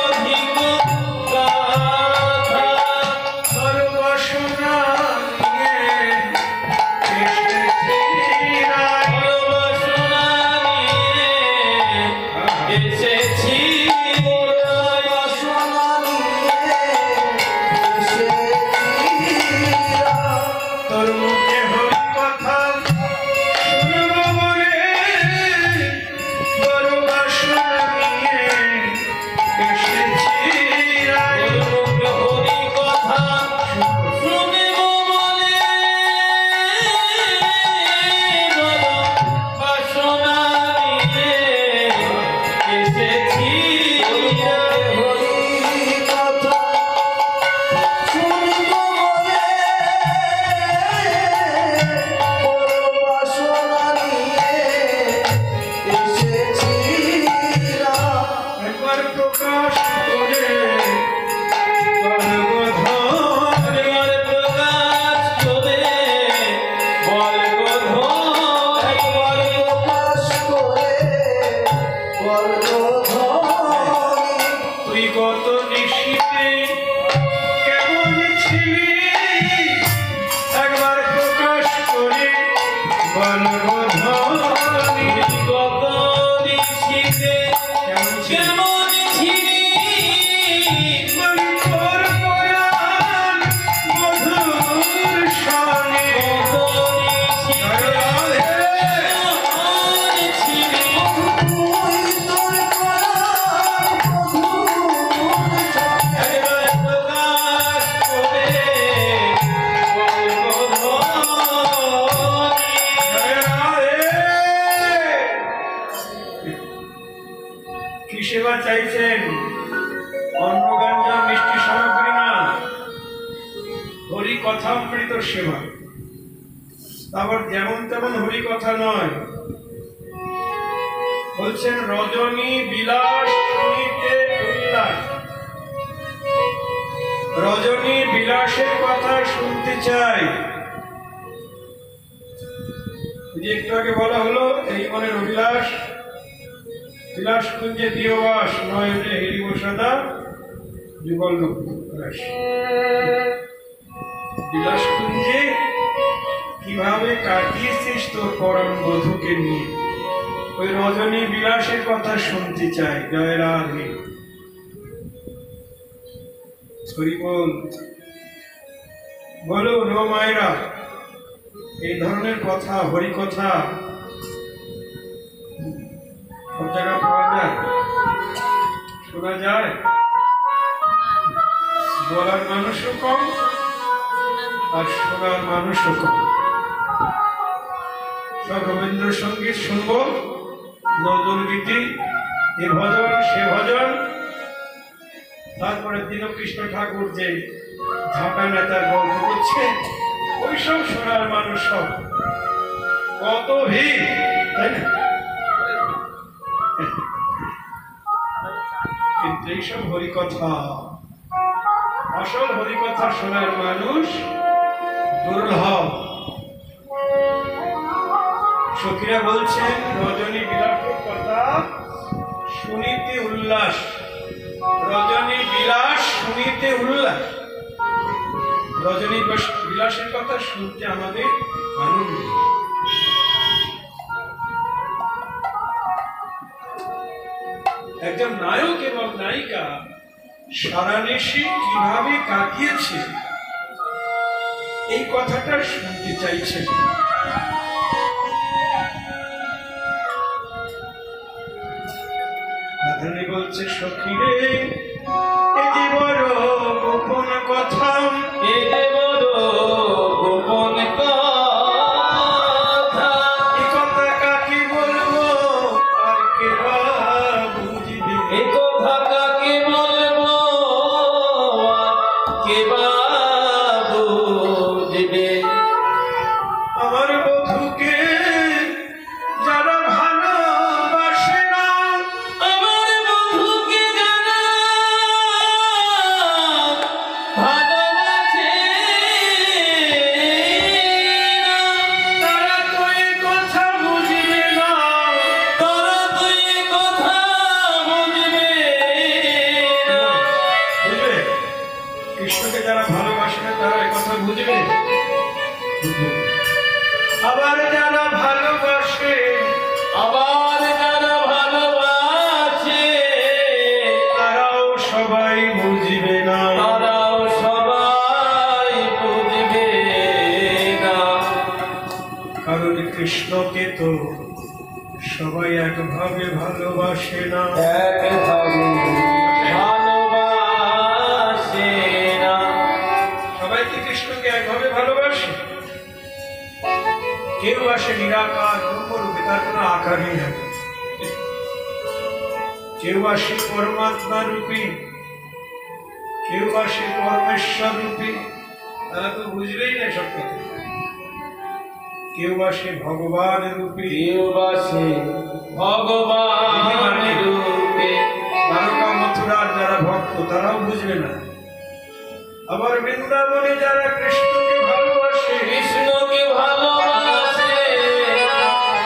অধিক কথা। সর্বসনা নিয়ে এসেছি রায়। ভালোবাসনা নিয়ে এসেছি তোর মুখে হরি কথা শুনব বলে, বড় বাসনা নিয়ে এসেছি রায়। হরি কথা শুনিব বলে বাসনা নিয়ে এসেছি। হরি কথামৃত সেবা। তারপর যেমন তেমন হরি কথা নয়, বলছেন রজনী বিলাস শুনিতে উল্লাস। রজনী বিলাসের কথা শুনতে চাই। যে একটু আগে বলা হলো, এই মনের অভিলাষ, বিলাস কুঞ্জে দিয়বাস, নয়নে হেরি বসাদা যুগল রাস। বিলাস কুঞ্জে কিভাবে কাটিয়েছিস তোর পরম বধূকে নিয়ে, ওই রজনী বিলাসের কথা শুনতে চাই। জয় রাধে, হরি বল। বলুন ও মায়েরা, এই ধরনের কথা, হরি কথা সব জায়গায় পাওয়া যায়, শোনা যায়? বলার মানুষও কম আর শোনার মানুষও কম। সব রবীন্দ্রসঙ্গীত শুনবো, নজরুল গীতি, এ ভজন সে ভজন, তারপরে দীনকৃষ্ণ ঠাকুর যে ঝাঁটা নেতার গল্প করছে, ওইসব শোনার মানুষ সব কত ভিড়, তাই না? কিন্তু এইসব হরিকথা, আসল হরিকথা শোনার মানুষ দুর্লভ। সখীরা বলছেন রজনী বিলাসের কথা শুনিতে উল্লাস। রজনী বিলাস শুনিতে উল্লাস, রজনী বিলাসের কথা শুনতে আমাদের আনন্দ। একজন নায়ক এবং নায়িকা সারানিশি কিভাবে কাটিয়েছে, এই কথাটা শুনতে চাইছে। রাধারানী বলছে সখী রে, এ যে বড় গোপন কথা, এ যে বড় গোপন কথা, এ কথা কাকে বলবো আর কে বা বুঝিবে, এ কথা কাকে বলবো আর কে বা বুঝবে। আমার বধূকে যারা ভালোবাসে না, আমার বধূকে যারা ভালোবাসে না, তারা তো এ কথা বুঝবে না। তারা তো এ কথা বুঝবে না। বুঝবে? কৃষ্ণকে যারা ভালোবাসে না তারা এ কথা বুঝবে? বুঝবে। আবার যারা ভালোবাসে, আবার যারা ভালোবাসে, তারাও সবাই বুঝবে না। তারাও সবাই বুঝবে না। কারণ কৃষ্ণকে তো সবাই একভাবে ভালোবাসে না। একভাবে ভালোবাসে না। সবাই কি কৃষ্ণকে একভাবে ভালোবাসে? কেউ আসে নিরাকার ব্রহ্মরূপে, তার কোনো আকারই নেই। কেউ আসে পরমাত্মা রূপী, কেউ আসে পরমেশ্বর রূপী, তারা তো বুঝবেই না সব কথা। কেউ আসে ভগবান রূপী, কেউ বাসে ভগবান রূপে। দ্বারকা মথুরার যারা ভক্ত তারাও বুঝবে না। আবার বৃন্দাবনে যারা কৃষ্ণকে ভালোবাসে, কৃষ্ণকে ভালোবাসে,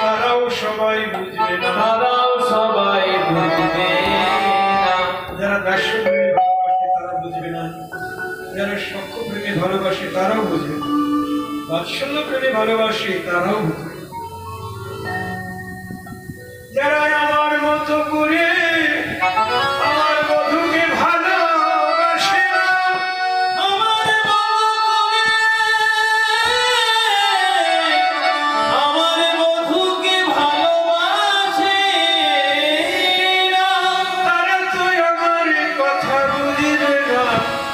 তারাও সবাই বুঝবে না। তারাও সবাই বুঝবে না। যারা দাস্য প্রেমে ভালোবাসে তারা বুঝবে না, যারা সখ্য প্রেমে ভালোবাসে তারাও বুঝবে না, বাৎসল্য প্রেমে ভালোবাসে তারাও বুঝবে না। যারা আমার মতো করে আমার বধূকে ভালোবাসে না, আমার আমার বধূকে ভালোবাসে না, তারা তো আমার কথা বুঝবে না।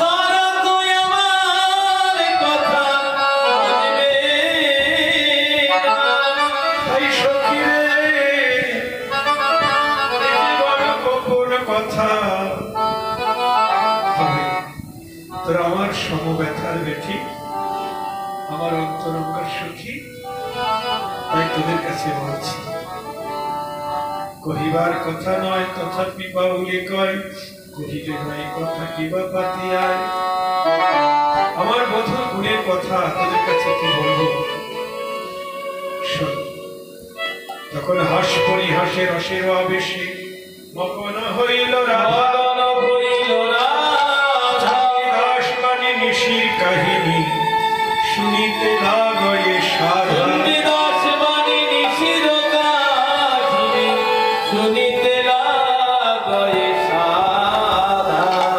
তারা তো আমার কথা বুঝবে না। তাই সখী রে, এই যে বড় গোপন কথা, তবে তোর আমার সমব্যথার বেঠি আমার অন্তরঙ্গের সখী, তাই তোদের কাছে বলছি, কহিবার কথা নয় তথাপি বাউলে কয়, কহিতে নাই কথা কিবা পাতিয়ায়। আমার বধুর গুণের কথা তোদের কাছে কি বলবো? শোন, তখন হাস পরিহাসে রসের আবেশে মপন হইল রাধা, দাস মানে নিশির কাহিনী শুনিতে লাগয়ে সাধা।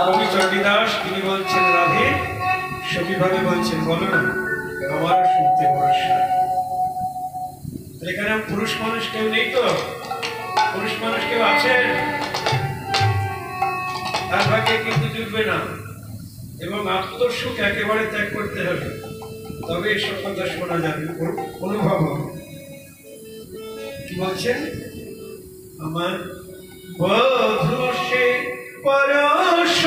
কবি চণ্ডীদাস তিনি বলছেন রাধে, সখীভাবে বলছেন বলো না, আমারও শুনতে ভরসা। এখানে পুরুষ মানুষ কেউ নেই তো? পুরুষ মানুষ কেউ আছেন? তার ভাগ্যে কিন্তু জুটবে না, এবং আত্মসুখ একেবারে ত্যাগ করতে হবে, তবে এসব কথা শোনা যাবে, অনুভব হবে। কি বলছেন? আমার বধূ সে পরশ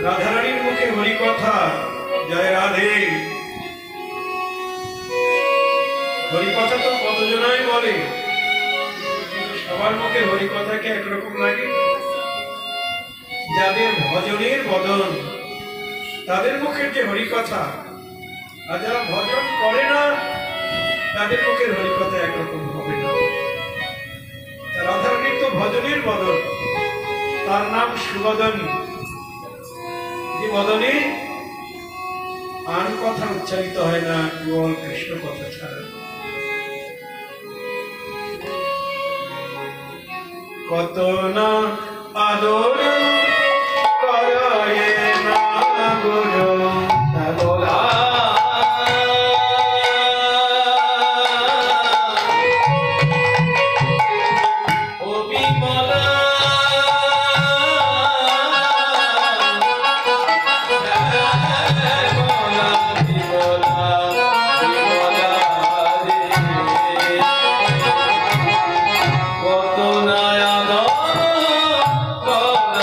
রাধারানীর মুখে হরি কথা, জয় রাধে। হরি কথা তো কতজনাই বলে, সবার মুখে হরি কথাকে একরকম লাগে। যাদের ভজনের বদন তাদের মুখের যে হরিকথা, আর যারা ভজন করে না তাদের মুখের হরিকথা একরকম হবে না। রাধারানীর তো ভজনের বদল, তার নাম সুবদনী। যে বদনে আর কথা উচ্চারিত হয় না, কেবল কৃষ্ণ কথা ছাড়া। কত না আদর করায় না গুরু বলা, ও বিমলা কত নয়া কত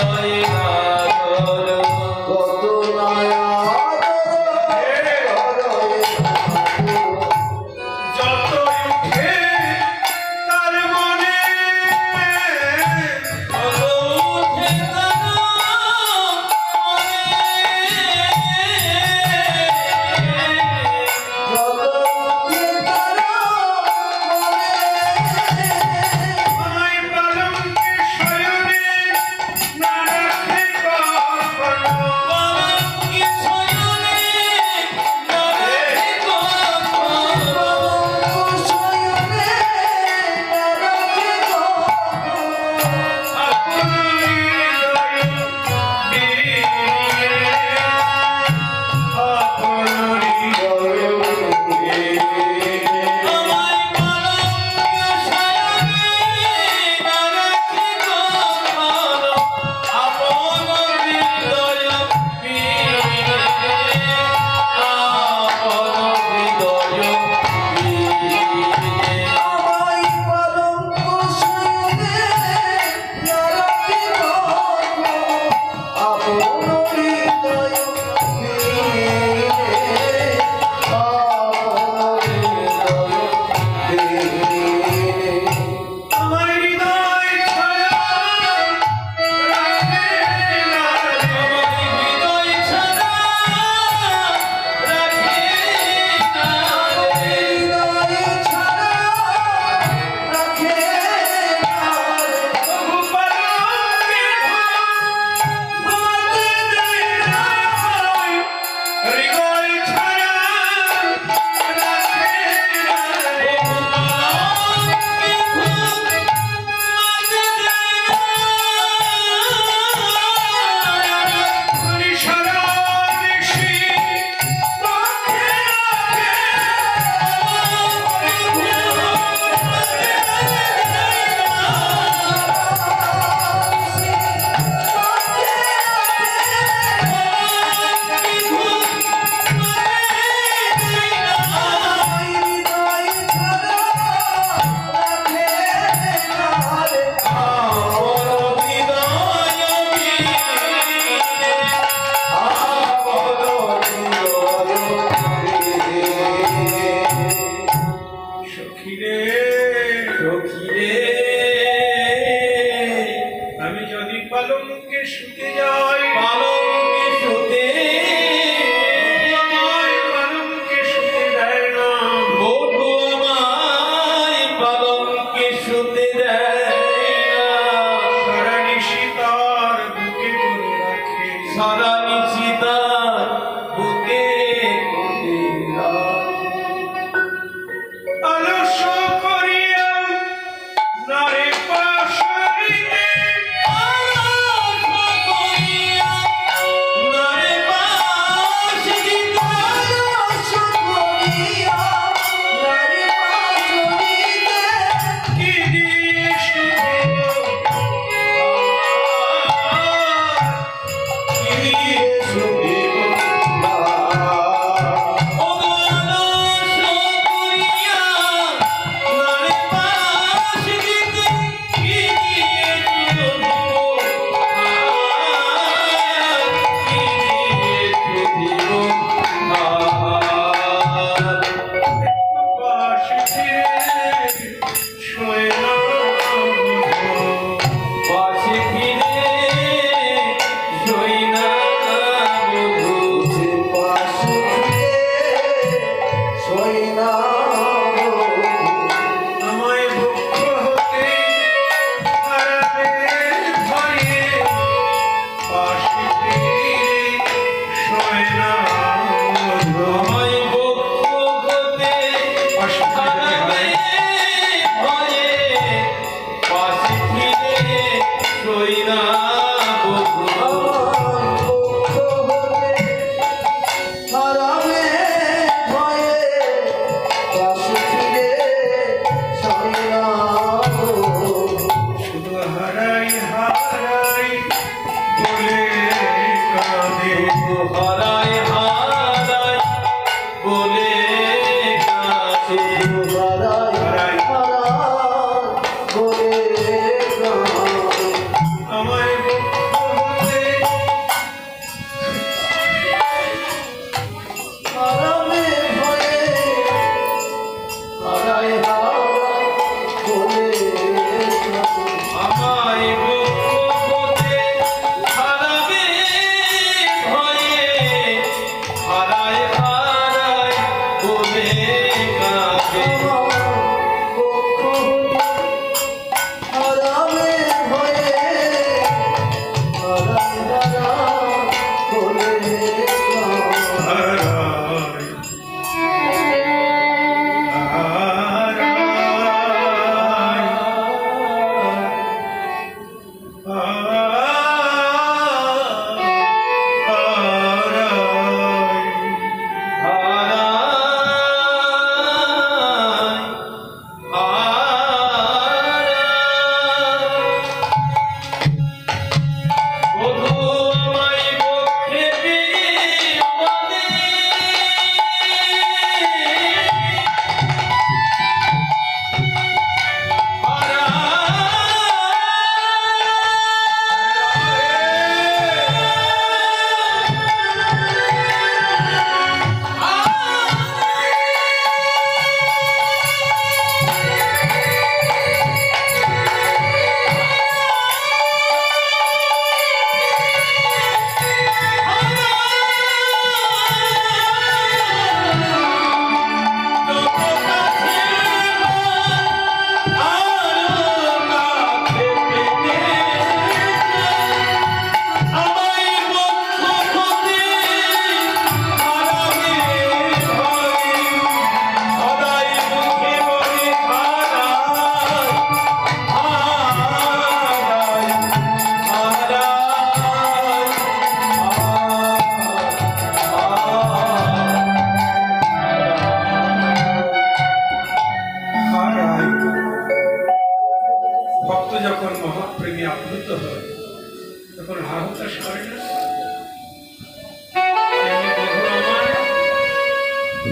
হয় না আমায় বক্ষ হতে হারাবে ভয়ে, পাশে ফিরে রই না বধূ। শুধু হারাই হারাই বলে কাঁদে হারাই হারাই বলে কাছে, হারাই আমায় বক্ষ হতে আমায় বক্ষ হতে হারাবে ভয়ে, হারাই হারাই বলে কাছে। হারাই ভক্ত যখন মহাপ্রেমে আপ্লুত হয় তখন হাহুতাশ করে না? তেমনি বধূ আমার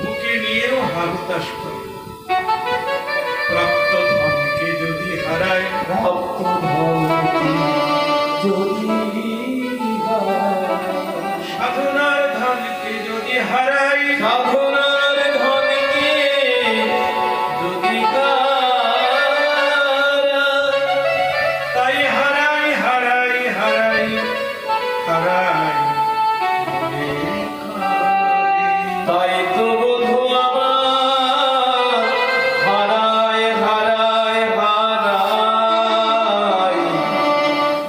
বুকে নিয়েও হাহুতাশ করে। প্রাপ্ত ধনকে যদি হারায় সাধনার ধনকে যদি হারাই সাধনার ধনকে যদি তাই হারাই হারাই হারাই হারাই বলে কাঁদে। তাই তো বধূ আমার হারায় হারায় হারায়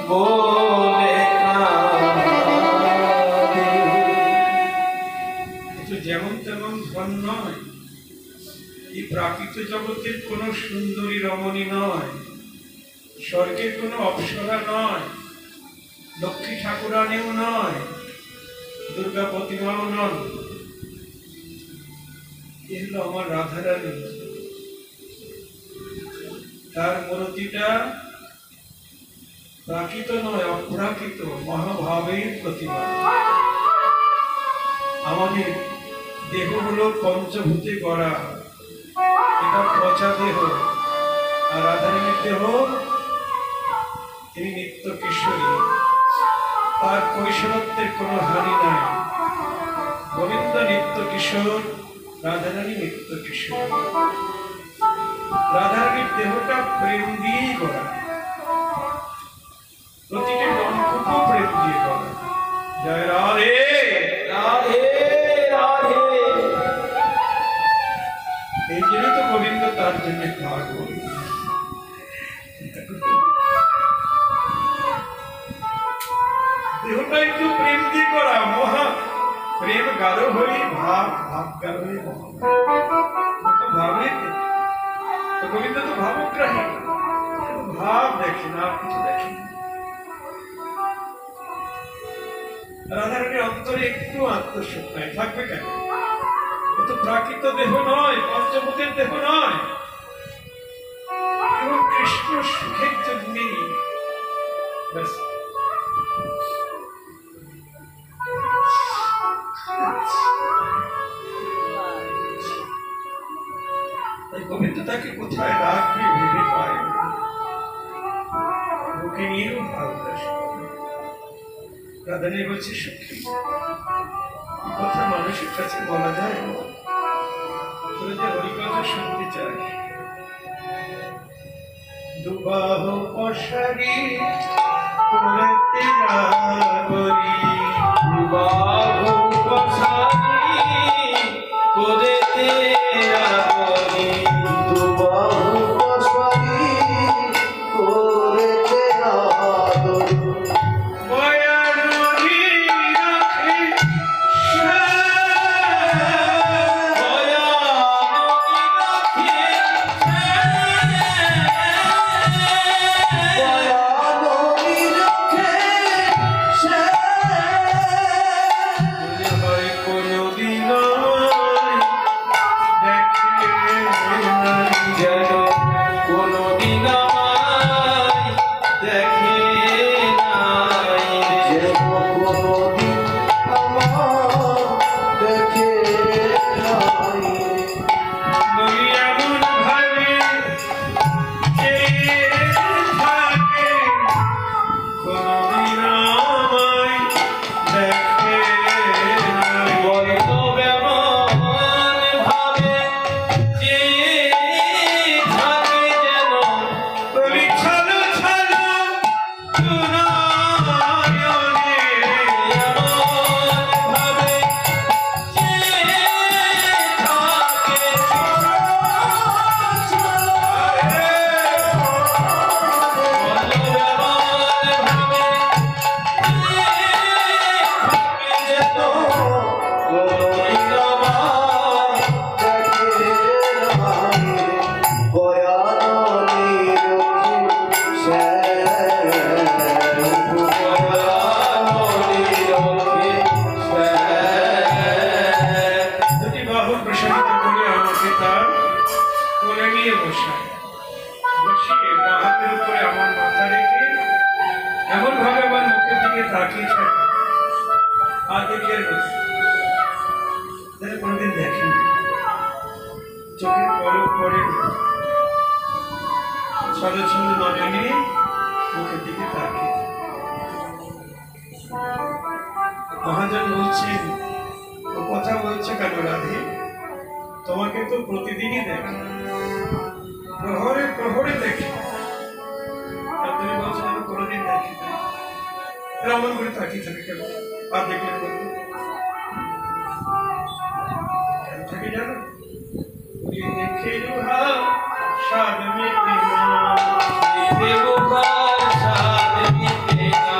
বলে কাঁদে। কিন্তু যেমন তেমন ধন নয়, এই প্রাকৃত জগতের কোন সুন্দরী রমণী নয়, স্বর্গের কোন অপ্সরা নয়, লক্ষ্মী ঠাকুরানীও নয়, দুর্গা প্রতিমাও নন। এ হলো আমার রাধারানী। তার মূর্তিটা প্রাকৃত নয়, অপ্রাকৃত মহাভাবের প্রতিমা। আমাদের দেহগুলো পঞ্চভূতে গড়া, এটা পচা দেহ, আর রাধারানীর দেহ তিনি নিত্য কিশোরী, তার কৈশোরত্বের কোনো হানি নাই। গোবিন্দ নিত্য কিশোর, রাধারানী নিত্য কিশোর। রাধারানীর দেহটা প্রেম দিয়েই গড়া, প্রতিটি নক্ষত্র প্রেম দিয়ে গড়া। জয় রাধে রাধে রাধে। এই জন্যই তো গোবিন্দ তার জন্য পাগল। দেহটা একটু প্রেম দিয়ে করা, মহা গাঢ় হয়ে ভাব ভাব গাঢ় হয়ে ভাবে গোবিন্দ তো ভাবগ্রাহী, ভাব দেখেন আর কিছু দেখেন। রাধারানীর অন্তরে একটু আত্মসুখ নাই, থাকবে কেন? ও তো প্রাকৃত দেহ নয়, পঞ্চভূতের দেহ নয়, এবং কৃষ্ণ সুখের জন্যে গোবিন্দ তাকে কোথায় রাখবে ভেবে পায়, বুকে নিয়েও ভালোবাসে। রাধারানী বলছে, সখী কথা মানুষের কাছে বলা যায় না, তোরা যে হরিকথা শুনতে চাস, দুবাহ পশারি করেতে রাগরি, দুবাহ পশারি করেতে রাগরি, দুবাহু পশারি করেতে রাগরি, বয়ানরি রাখে বয়ানরি রাখে সে, হয় কোনদিন দেখে নাই, যেন কোনদিন আমায় দেখে নাই রে। যেন কোনদিন আমার দেখে নাই। বলি এমন ভাবে চেয়ে থাকে, কোনদিন আমায় দেখে নাই। বলিত বেমন ভাবে যে থাকে যেন বলি ছালো ছালো সুনয়নে, এমন ভাবে যে থাকে দুটি বাহু প্রসারিত করে আমাকে তার কোলে নিয়ে বসায়, বসিয়ে বাঁ হাতের উপরে আমার মাথা রেখে এমন ভাবে আমার মুখের দিকে তাকিয়ে থাকে, আর দেখে বসে যেন কোনোদিন দেখেনি, চোখের পলক পড়ে, ছলো ছলো নয়নে মুখের দিকে তাকিয়ে। মহাজন বলছেন, ও কথা বলছে কেন রাধে? তোমাকে তো প্রতিদিনই দেখে, প্রহরে প্রহরে দেখে, আর তুমি বলছো আমি কোনোদিন দেখি না। এরা অমন করে তাকিয়ে থাকে কেন? আর দেখলে বলবো কেন থাকে জানো? ওই দেখে রুহা স্বাদ মেটে না, দেবকার সাথ মিটে না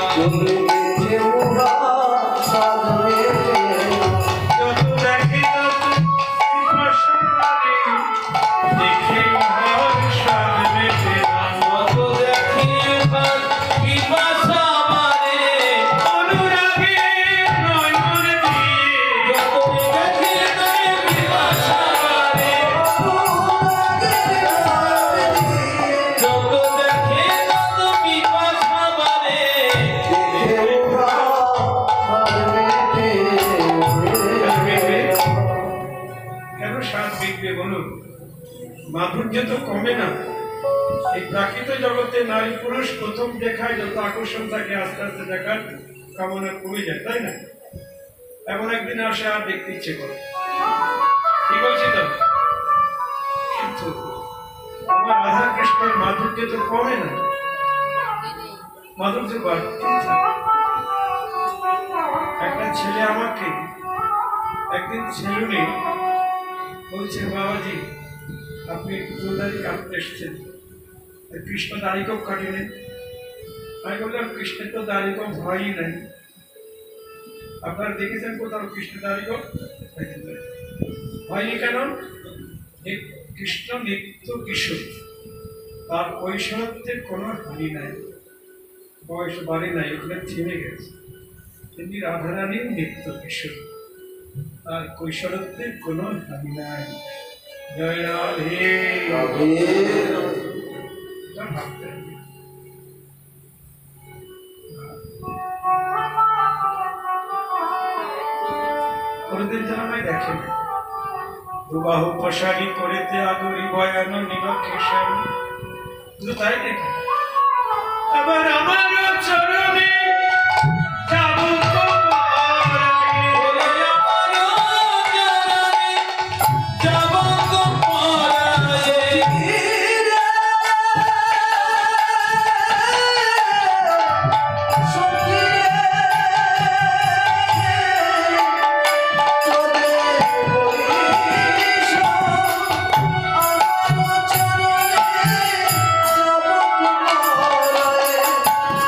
যত দেখে তত পিপাসা বাড়ে, দেখে উহার স্বাদ মেটে না। কত দেখি তার পিপাসা বাড়ে, অনুরাগে নয়ন দিয়ে যত দেখি তার পিপাসা বাড়ে, যত দেখি তত পিপাসা বাড়ে। কেন স্বাদ বিকবে বলুন? মাধুর্য তো কমে না। এই প্রাকৃত জগতে নারী পুরুষ প্রথম দেখায় যত আকর্ষণ থাকে, আস্তে আস্তে দেখার কামনা কমে যায়, তাই না? এমন একদিন আসে আর দেখতে ইচ্ছে করে, ঠিক বলছি তো? কিন্তু আমার রাধা কৃষ্ণের মাধুর্য তো কমে না, মাধুর্য বাড়তেই থাকে। একটা ছেলে আমাকে একদিন ছেলুনে বলছে, বাবাজি আপনি চুলদারি কাটতে এসছেন, কৃষ্ণ দাড়ি কম কাটেনি। আমি বললাম, কৃষ্ণের তো দাড়ি কম হয়ই নাই। আপনারা দেখেছেন কোথাও কৃষ্ণ নারীগণ হয়নি কেন? কৃষ্ণ নিত্য কিশোর, তার কৈশোরত্বের কোনো হানি নাই, বয়স বাড়ি নাই, ওখানে থেমে গেছে। তিনি রাধারানীর নিত্য কিশোর, তার কৈশোরত্বের কোনো হানি নাই। জয় রাধে রাধে এটা ভাবতে হবে। কোনদিন যেন আমায় দেখেন, দুবাহু প্রসারী করেতে আগরি বয়ান নীলকেশন, শুধু তাই দেখেন। আবার আমার চরণে চাবুক পরাবে, ওরে আমার চরণে চাবুক পরায়ে,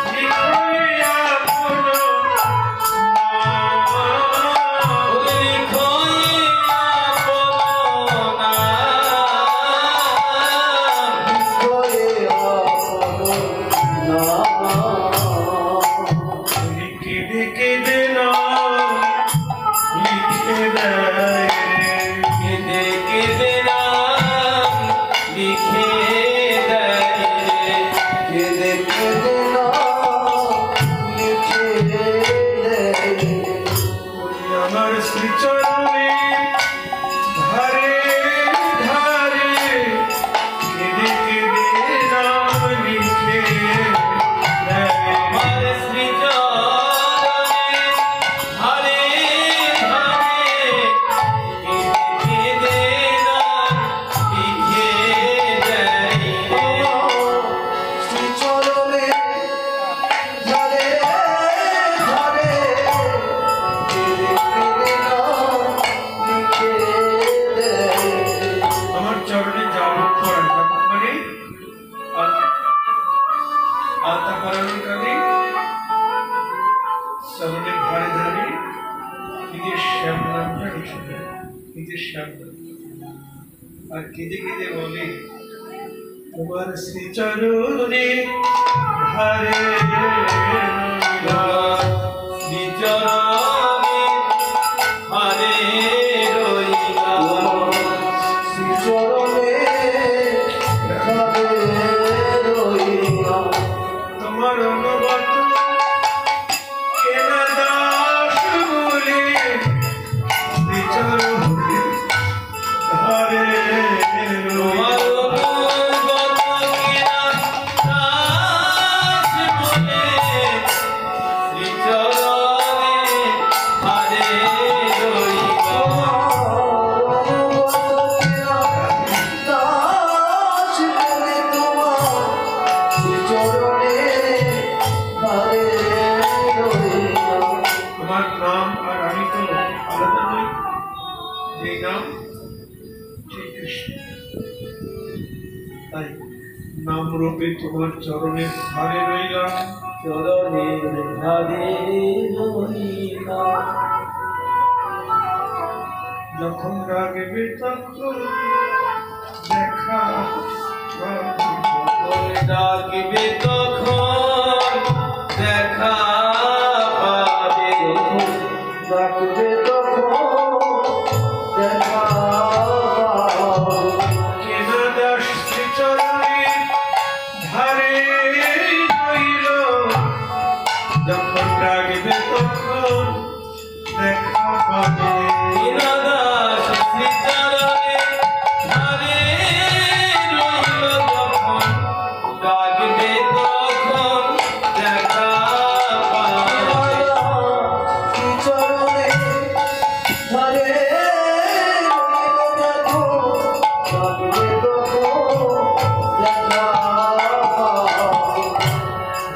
লিখইয়া আপন নাম। ওরে লিখইয়া আপন কেঁদে কেঁদে নাম লিখে দেয়, কেঁদে কেঁদে নাম লিখে দেয় রে। আমার শ্রীচরণে ধারে ধারে কেঁদে কেঁদে নাম লিখে দেয়। আমার শ্রীচরণে ধারে ধারে কেঁদে নাম লিখে দেয় আমার চরণে জাবুক পড়া, জাবুক মানে আলতা পরানোর কালে চরণের ধারে ধারে নিজের শ্যাম নামটা লিখে দেয়, নিজের শ্যাম নাম। আর কেঁদে কেঁদে বলে, তোমার শ্রীচরণে ধারে রইলাম। শ্রীচরণে হারে রইলাম তোমার অনুগত কেনা দাস বলে শ্রীচরণে ধারে তোমার রইলাম। অনুগত কিনা দাস বলে শ্রীচরণে হারে রইলাম তোমার নাম আর আমি তো আলাদা নই, এই নাম শ্রীকৃষ্ণ। তাই নাম রূপে তোমার চরণের ধারে রইলাম। চরণের ধারে রইলাম যখন রাগবে তখন দেখা পাবে। যখন ডাকবে তখন দেখা পাবে কেনা দাস শ্রীচরণে ধারে রইল, যখন রাগবে তখন দেখা পাবে। দীনদাস শ্রীচরণে ধারে রইল যখন ডাকবে তখন দেখা পাবে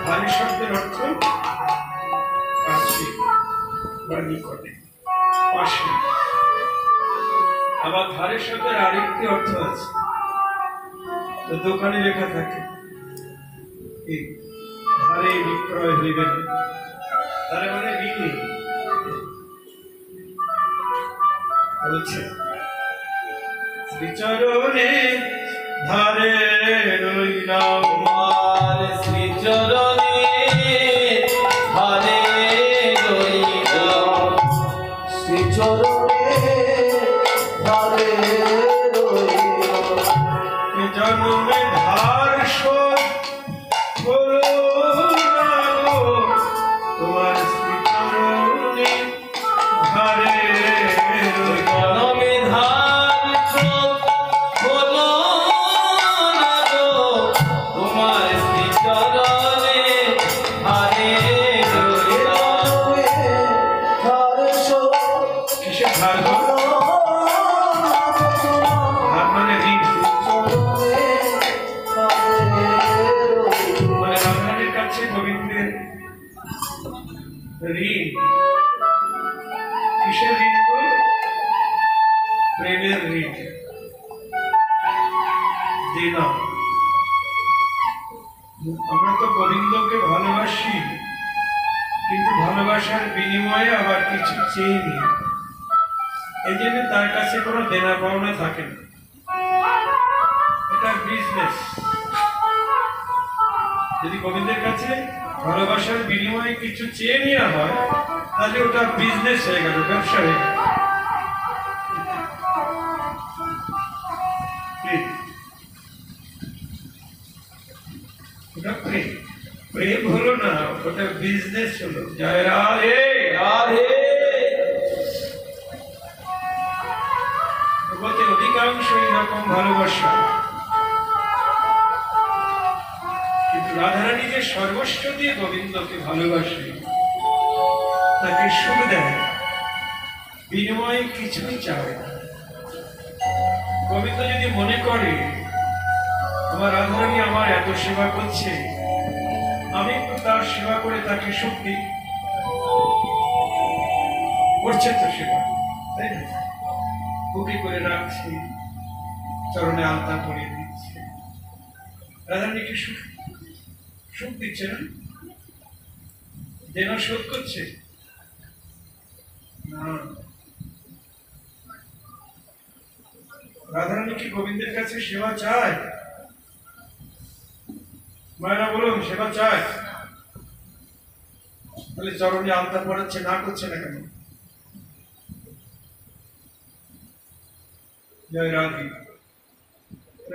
ধারে শব্দের অর্থ কাছে বা নিকটে, পাশে। আবার ধারে শব্দের আরেকটি অর্থ আছে, তো দোকানে লেখা থাকে এই ধারে বিক্রয় হইবে না, তার মানে বিক্রি। বলছে শ্রীচরণে ধারে রইলাম তোমার শ্রীচরণে ধারে রইলাম শ্রীচরণে ধারে রইলাম এ জন্মে ধার শোধ করো না গো, তোমার শ্রীচরণে ধারে রইলাম। জনমে ধার শোধ হলো না গো, তোমার শ্রীচরণে ধারে রইলাম। ধারে শোধ কিসের ধার গো? ধার মানে ঋণ। মানে রাধারানীর কাছে গোবিন্দের ঋণ। কিসের ঋণ গো? প্রেমের ঋণ। দিনা আমরা তো গোবিন্দকে ভালোবাসি, কিন্তু ভালোবাসার বিনিময়ে আবার কিছু চেয়ে নি। এই জন্য তার কাছে কোনো দেনা পাওনা থাকে না। এটা বিজনেস। যদি গোবিন্দের কাছে ভালোবাসার বিনিময়ে কিছু চেয়ে নেওয়া হয়, তাহলে ওটা বিজনেস হয়ে গেল, ব্যবসা হয়ে গেল। ওটা প্রেম। প্রেম হলো না, ওটা বিজনেস হলো। জয় রাধে রাধে জগতে অধিকাংশ এরকম ভালোবাসা, কিন্তু রাধারানী যে সর্বস্ব দিয়ে গোবিন্দকে ভালোবাসে, তাকে সুখ দেয়, বিনিময়ে কিছুই চায় না। গোবিন্দ যদি মনে করে আমার রাধারানী আমার এত সেবা করছে, আমি একটু তার সেবা করে তাকে সুখ দিই, করছে তো সেবা, তাই না? বুকে করে রাখছে, চরণে আলতা পরিয়ে দিচ্ছে, রাধারানীকে সুখ সুখ দিচ্ছে না, যেন শোধ করছে না। রাধারানী কি গোবিন্দের কাছে সেবা চায়? মায়েরা বলুন, সেবা চায়? তাহলে চরণে আলতা পড়াচ্ছে, না করছে না কেন? জয় রাধে।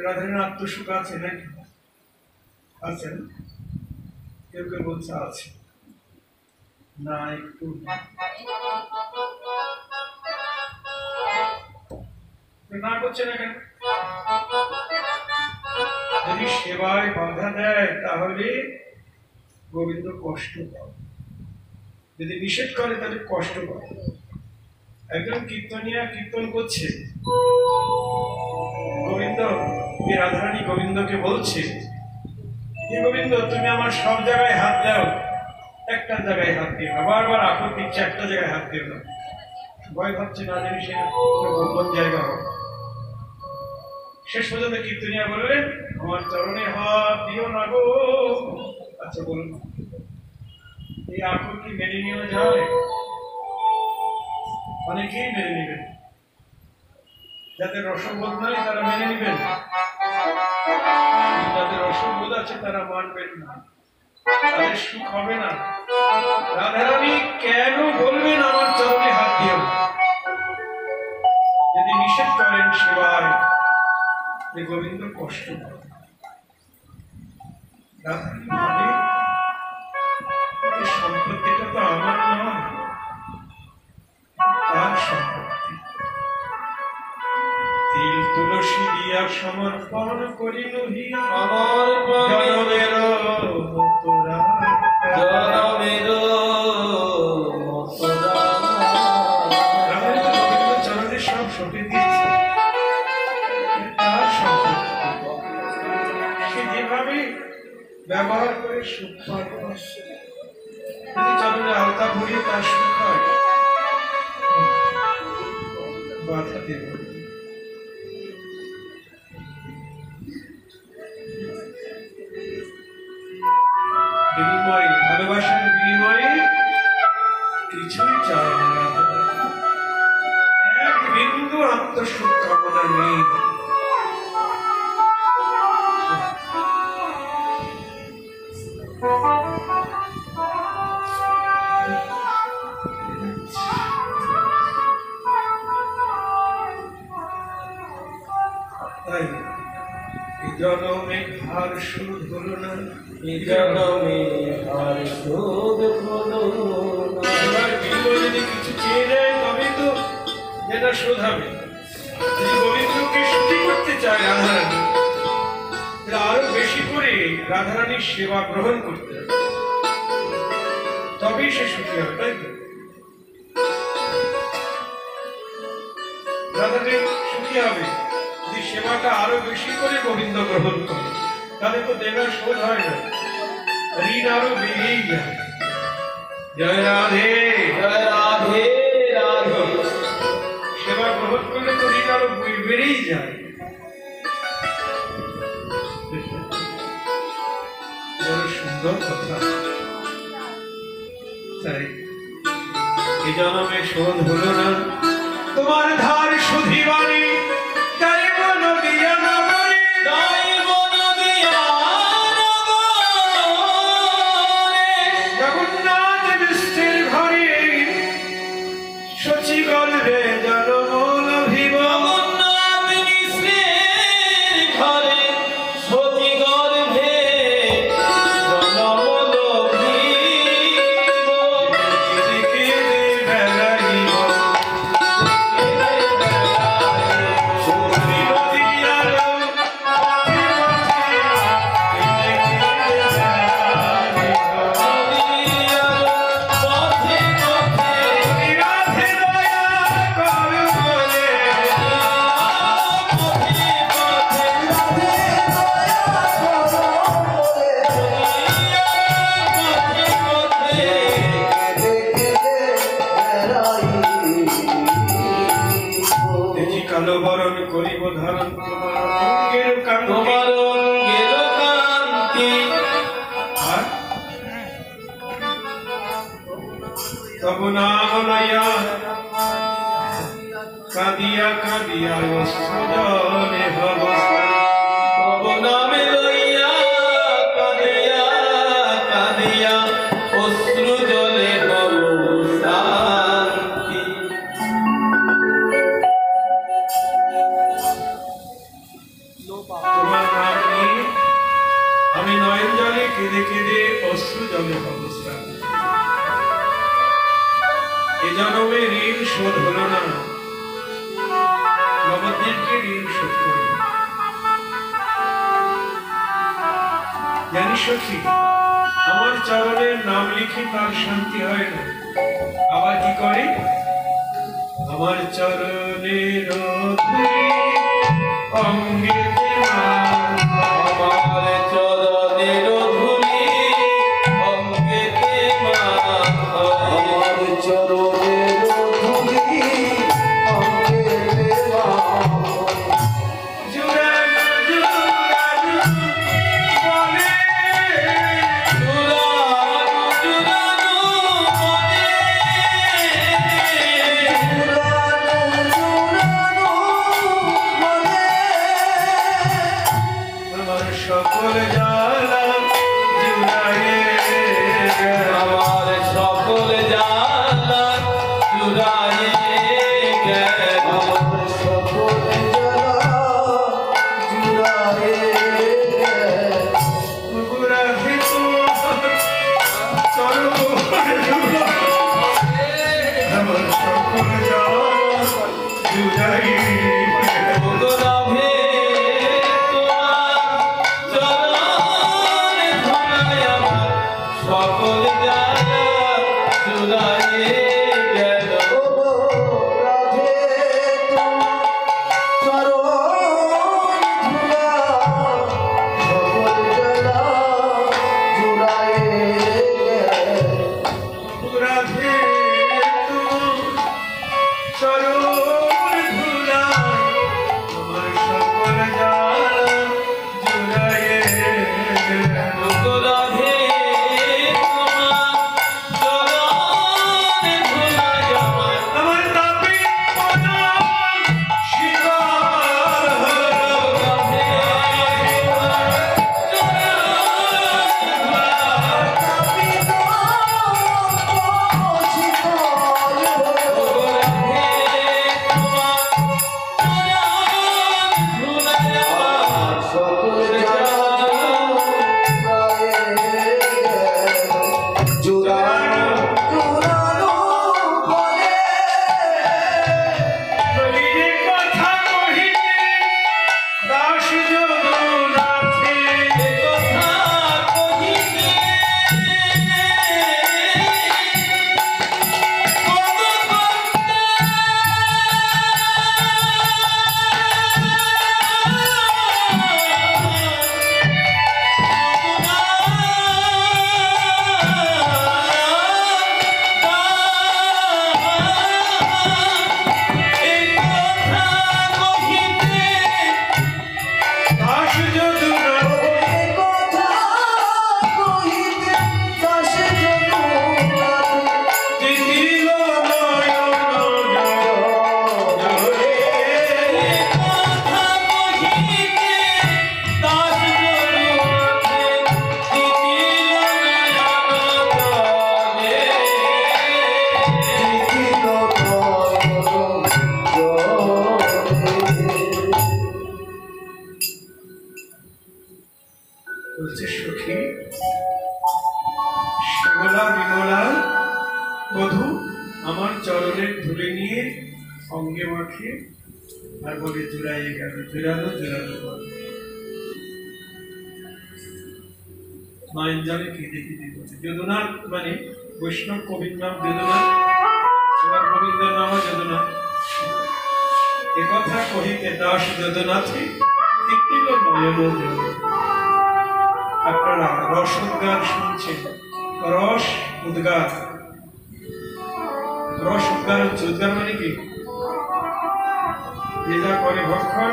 রাধারানীর আত্মসুখ আছে নাকি? আছে না? কেউ কেউ বলছে আছে না, একটু না করছে না কেন? যদি সেবায় বাধা দেয় তাহলে গোবিন্দ কষ্ট পায়, যদি নিষেধ করে তাহলে কষ্ট পায়। একজন কীর্তনিয়া কীর্তন করছে, গোবিন্দ রাধারানী গোবিন্দকে বলছে, হে গোবিন্দ, তুমি আমার সব জায়গায় হাত দাও, একটা জায়গায় হাত দিও না। বারবার আপদ দিচ্ছে, একটা জায়গায় হাত দিও না। ভয় ভাবছে না জানি সে কোন জায়গা হবে। শেষ পর্যন্ত কীর্তনিয়া বললেন, আমার চরণে হাত দিও না গো। আচ্ছা বলুন, এই আপদ কি মেনে নেওয়া যায়? অনেকেই মেনে নেবেন, যাদের রসবোধ নাই তারা মেনে নেবেন, যাদের রসবোধ আছে তারা মানবেন না, তাদের সুখ হবে না। রাধারানী কেন বলবেন আমার চরণে হাত দিও? যদি নিষেধ করেন সেবায়, গোবিন্দ কষ্ট পাবে। রাধারানী ভাবে, সম্পত্তিটা তো আমার নয়, তার সম্পত্তি। তিল তুলসী দিয়া সমর্পণ করিল হিয়া, জনমের মথুরা, জনমের মথুরা। রাধারানী তো গোবিন্দ চরণে সব সঁপে দিয়েছে, তার সম্পত্তি। সে যেভাবে ব্যবহার করে সুখ পাবে। যদি চরণে আলতা ভরিয়ে তার সুখ হয়, বাধা দেব না। বিনিময়ে, ভালোবাসার বিনিময়ে কিছুই চায় না। এক বিন্দু তো সুখ কামনা নেই। তাই এই জনমে আর শোধ হলো না, এই জনমে আর শোধ হলো না। এবার বিল্ব যদি কিছু চেয়ে নেয় তবে তো এটা শোধ হবে। যদি গোবিন্দকে সুখী করতে চায় রাধারানী, তাহলে আরো বেশি করে রাধারানীর সেবা গ্রহণ করতে হবে, তবেই সে সুখী হবে, তাই তো? রাধারানী সুখী হবে যদি সেবাটা আরো বেশি করে গোবিন্দ গ্রহণ করে, তাহলে তো দেনা শোধ হয় না, ঋণ আরো বেড়েই যায়। জয় রাধে জয় রাধে রাধে। সেবা গ্রহণ করলে তো ঋণ আরো বেড়েই যায়। বড় সুন্দর কথা। তাই এই জন্মে শোধ হলো না, তোমার ধার শুধিবানি তাই মন দিয়া না বলি, দৈব নদিয়া জগন্নাথ বিশ্বের ঘরে শচী গর্ভে জলমূল ভিব, জগন্নাথ মিশ্রের ঘরে সতী গর্ভে জনম লভিব। দিকে বেড়াইব সুধী নদিয়ার পথে পথে রাধে দয়া কর বলে, দেখি কালো বরণ করিব ধারণ তোমার অঙ্গের কান্তি, তোমার অঙ্গের কান্তি আর তব নাম লইয়া কাঁদিয়া কাঁদিয়া অশ্রুজলে ভব, তব নামে লইয়া কাঁদিয়া কাঁদিয়া অশ্রু জলে হব শান্তি। তোমার নাম নিয়ে আমি নয়ন জলে কেঁদে কেঁদে অশ্রু জলে ভব শান্তি। এ জন্মে ঋণ শোধ হলো না, নবদ্বীপকে ঋণ শোধ করব। জানিস সখী, আমার চরণের নাম লিখে তার শান্তি হয় না, আবার কি করে? আমার চরণের ধূলি অঙ্গেতে মাখা, আমার চরণের ধূলি অঙ্গেতে মাখাই। আমার চরণের ধূলি অঙ্গেতে মাখা। জুড়ানো জুড়ানো বলে, জুড়ানো জুড়ানো বনে, আমার সকল জ্বালা জুড়ায়ে গেল। আমার সকল জ্বালা জুড়ায়ে গেল। আমার সকল জ্বালা জুড়ায়ে গেল। রাধে তোমার চরণ ধুলো, আমার সকল জ্বালা জুড়ায়ে গেল। রাধে তোমার চরণ ধুলায় আমার সকল জ্বালা জুড়ায়ে গেল। ও রাধে তোমার চরণ ধুলা সকল জ্বালা জুড়ায়ে গেল। রাধে তোমার চরণ ধুলা রাখে আর বলে জোড়াইয়ে গেল, জোড়ালো জোড়ালো বল। নয়ন জলে কেঁদে কেঁদে বলে, যদুনাথ মানে বৈষ্ণব কবির নাম যদুনাথ, আমার গোবিন্দের নাম যদুনাথ। একথা কহিতে দাস যদুনাথে তিতিল নয়ন জল। আপনারা রস উদ্গার শুনছেন, রস উদ্গার, রস উদ্গার হচ্ছে, উদ্গার মানে কি? যে যা করে ভক্ষণ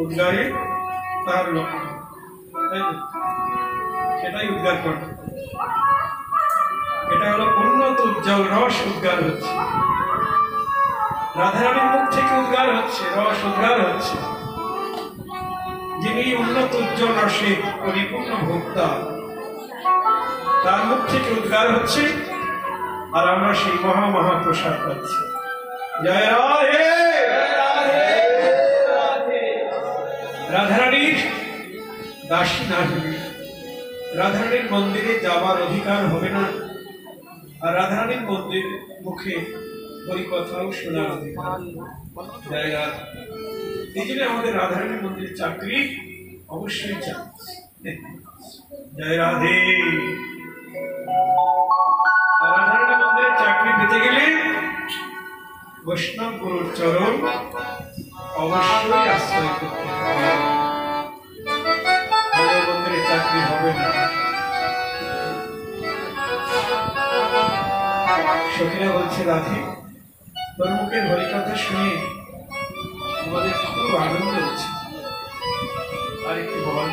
উদ্গারে তার লক্ষণ, তাই তো? সেটাই উদ্গার করে। এটা হলো উন্নত উজ্জ্বল রস উদ্গার হচ্ছে, রাধারানীর মুখ থেকে উদ্গার হচ্ছে, রস উদ্গার হচ্ছে। যিনি উন্নত উজ্জ্বল রসে পরিপূর্ণ ভোক্তা, তার মুখ থেকে উদ্গার হচ্ছে, আর আমরা সেই মহা মহা প্রসাদ পাচ্ছি। জয় রাধে। রাধারানীর দাসী না হলে রাধারানীর মন্দিরে যাবার অধিকার হবে না, আর রাধারানীর মন্দির মুখে হরিকথাও শোনার অধিকার। জয় রাধে। এই জন্য আমাদের রাধারানীর মন্দিরের চাকরি অবশ্যই চাই। জয় রাধে। রাধারানীর মন্দিরের চাকরি পেতে গেলে বৈষ্ণব গুরুর চরণ অবশ্যই আশ্রয় করতে হবে, মন্দিরের চাকরি হবে না। সখীরা বলছে, রাধে তোর মুখের হরিকথা শুনে আমাদের খুব আনন্দ হচ্ছে, আর একটু বল।